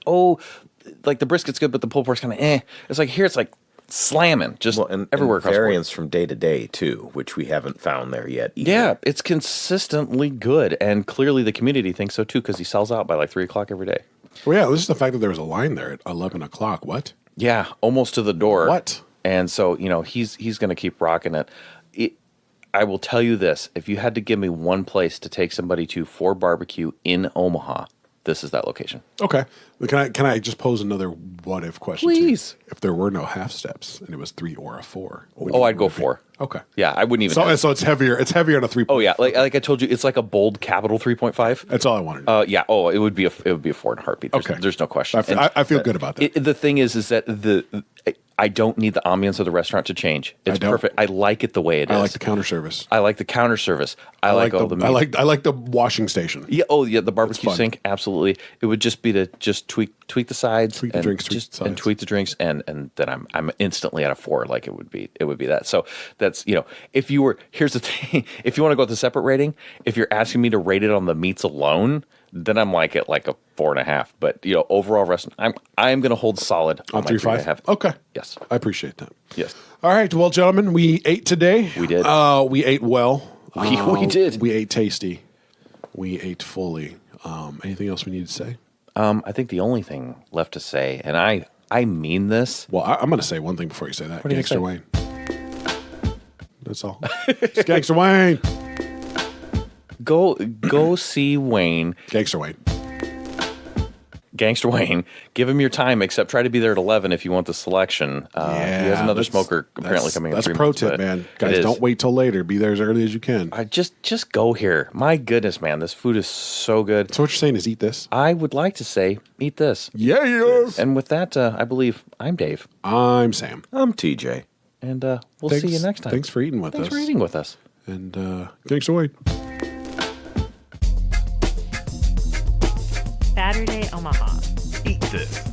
like the brisket's good, but the pulled pork's kind of It's like here, it's like slamming just everywhere. And variance from day to day too, which we haven't found there yet either. Yeah, it's consistently good, and clearly the community thinks so too because he sells out by like 3:00 every day. Well, yeah, this is the fact that there was a line there at 11 o'clock. What? Yeah, almost to the door. What? And so he's going to keep rocking it. I will tell you this: if you had to give me one place to take somebody to for barbecue in Omaha, this is that location. Okay. Can I just pose another what if question? Please. If there were no half steps and it was 3 or a 4. I'd go 4. Okay. Yeah, I wouldn't even. So it's heavier. It's heavier on a 3. Oh yeah, like I told you, it's like a bold capital 3.5. That's all I wanted. Yeah. Oh, it would be a 4 in a heartbeat. There's no question. I feel good about that. The thing is that I don't need the ambience of the restaurant to change. It's perfect. I like it the way it is. I like the counter service. I like the counter service. I like all the meat. I like the washing station. Yeah. Oh, yeah. The barbecue sink. Absolutely. It would just be to just tweak the sides, tweak the drinks, and tweak the drinks, and then I'm instantly at a 4. Like it would be that. So that's if you were here's the thing. If you want to go with the separate rating, if you're asking me to rate it on the meats alone, then I'm like at like a 4.5. But overall restaurant, I'm going to hold solid on 3.5. Okay. Yes. I appreciate that. Yes. All right. Well, gentlemen, we ate today. We did. We ate well. We did. We ate tasty. We ate fully. Anything else we need to say? I think the only thing left to say, and I mean this. Well, I'm going to say one thing before you say that. What do you Gangster say? Wayne. That's all. It's Gangster Wayne. Go see Wayne. Gangster Wayne. Gangster Wayne. Give him your time, except try to be there at 11 if you want the selection. He has another smoker apparently coming in. That's 3 a pro months, tip, but man. Guys, don't wait till later. Be there as early as you can. I just go here. My goodness, man, this food is so good. So what you're saying is eat this? I would like to say eat this. Yeah. And with that, I believe I'm Dave. I'm Sam. I'm TJ. And we'll see you next time. Thanks for eating with us. Thanks for eating with us. And Gangster Wayne. Faturday Omaha. Eat this.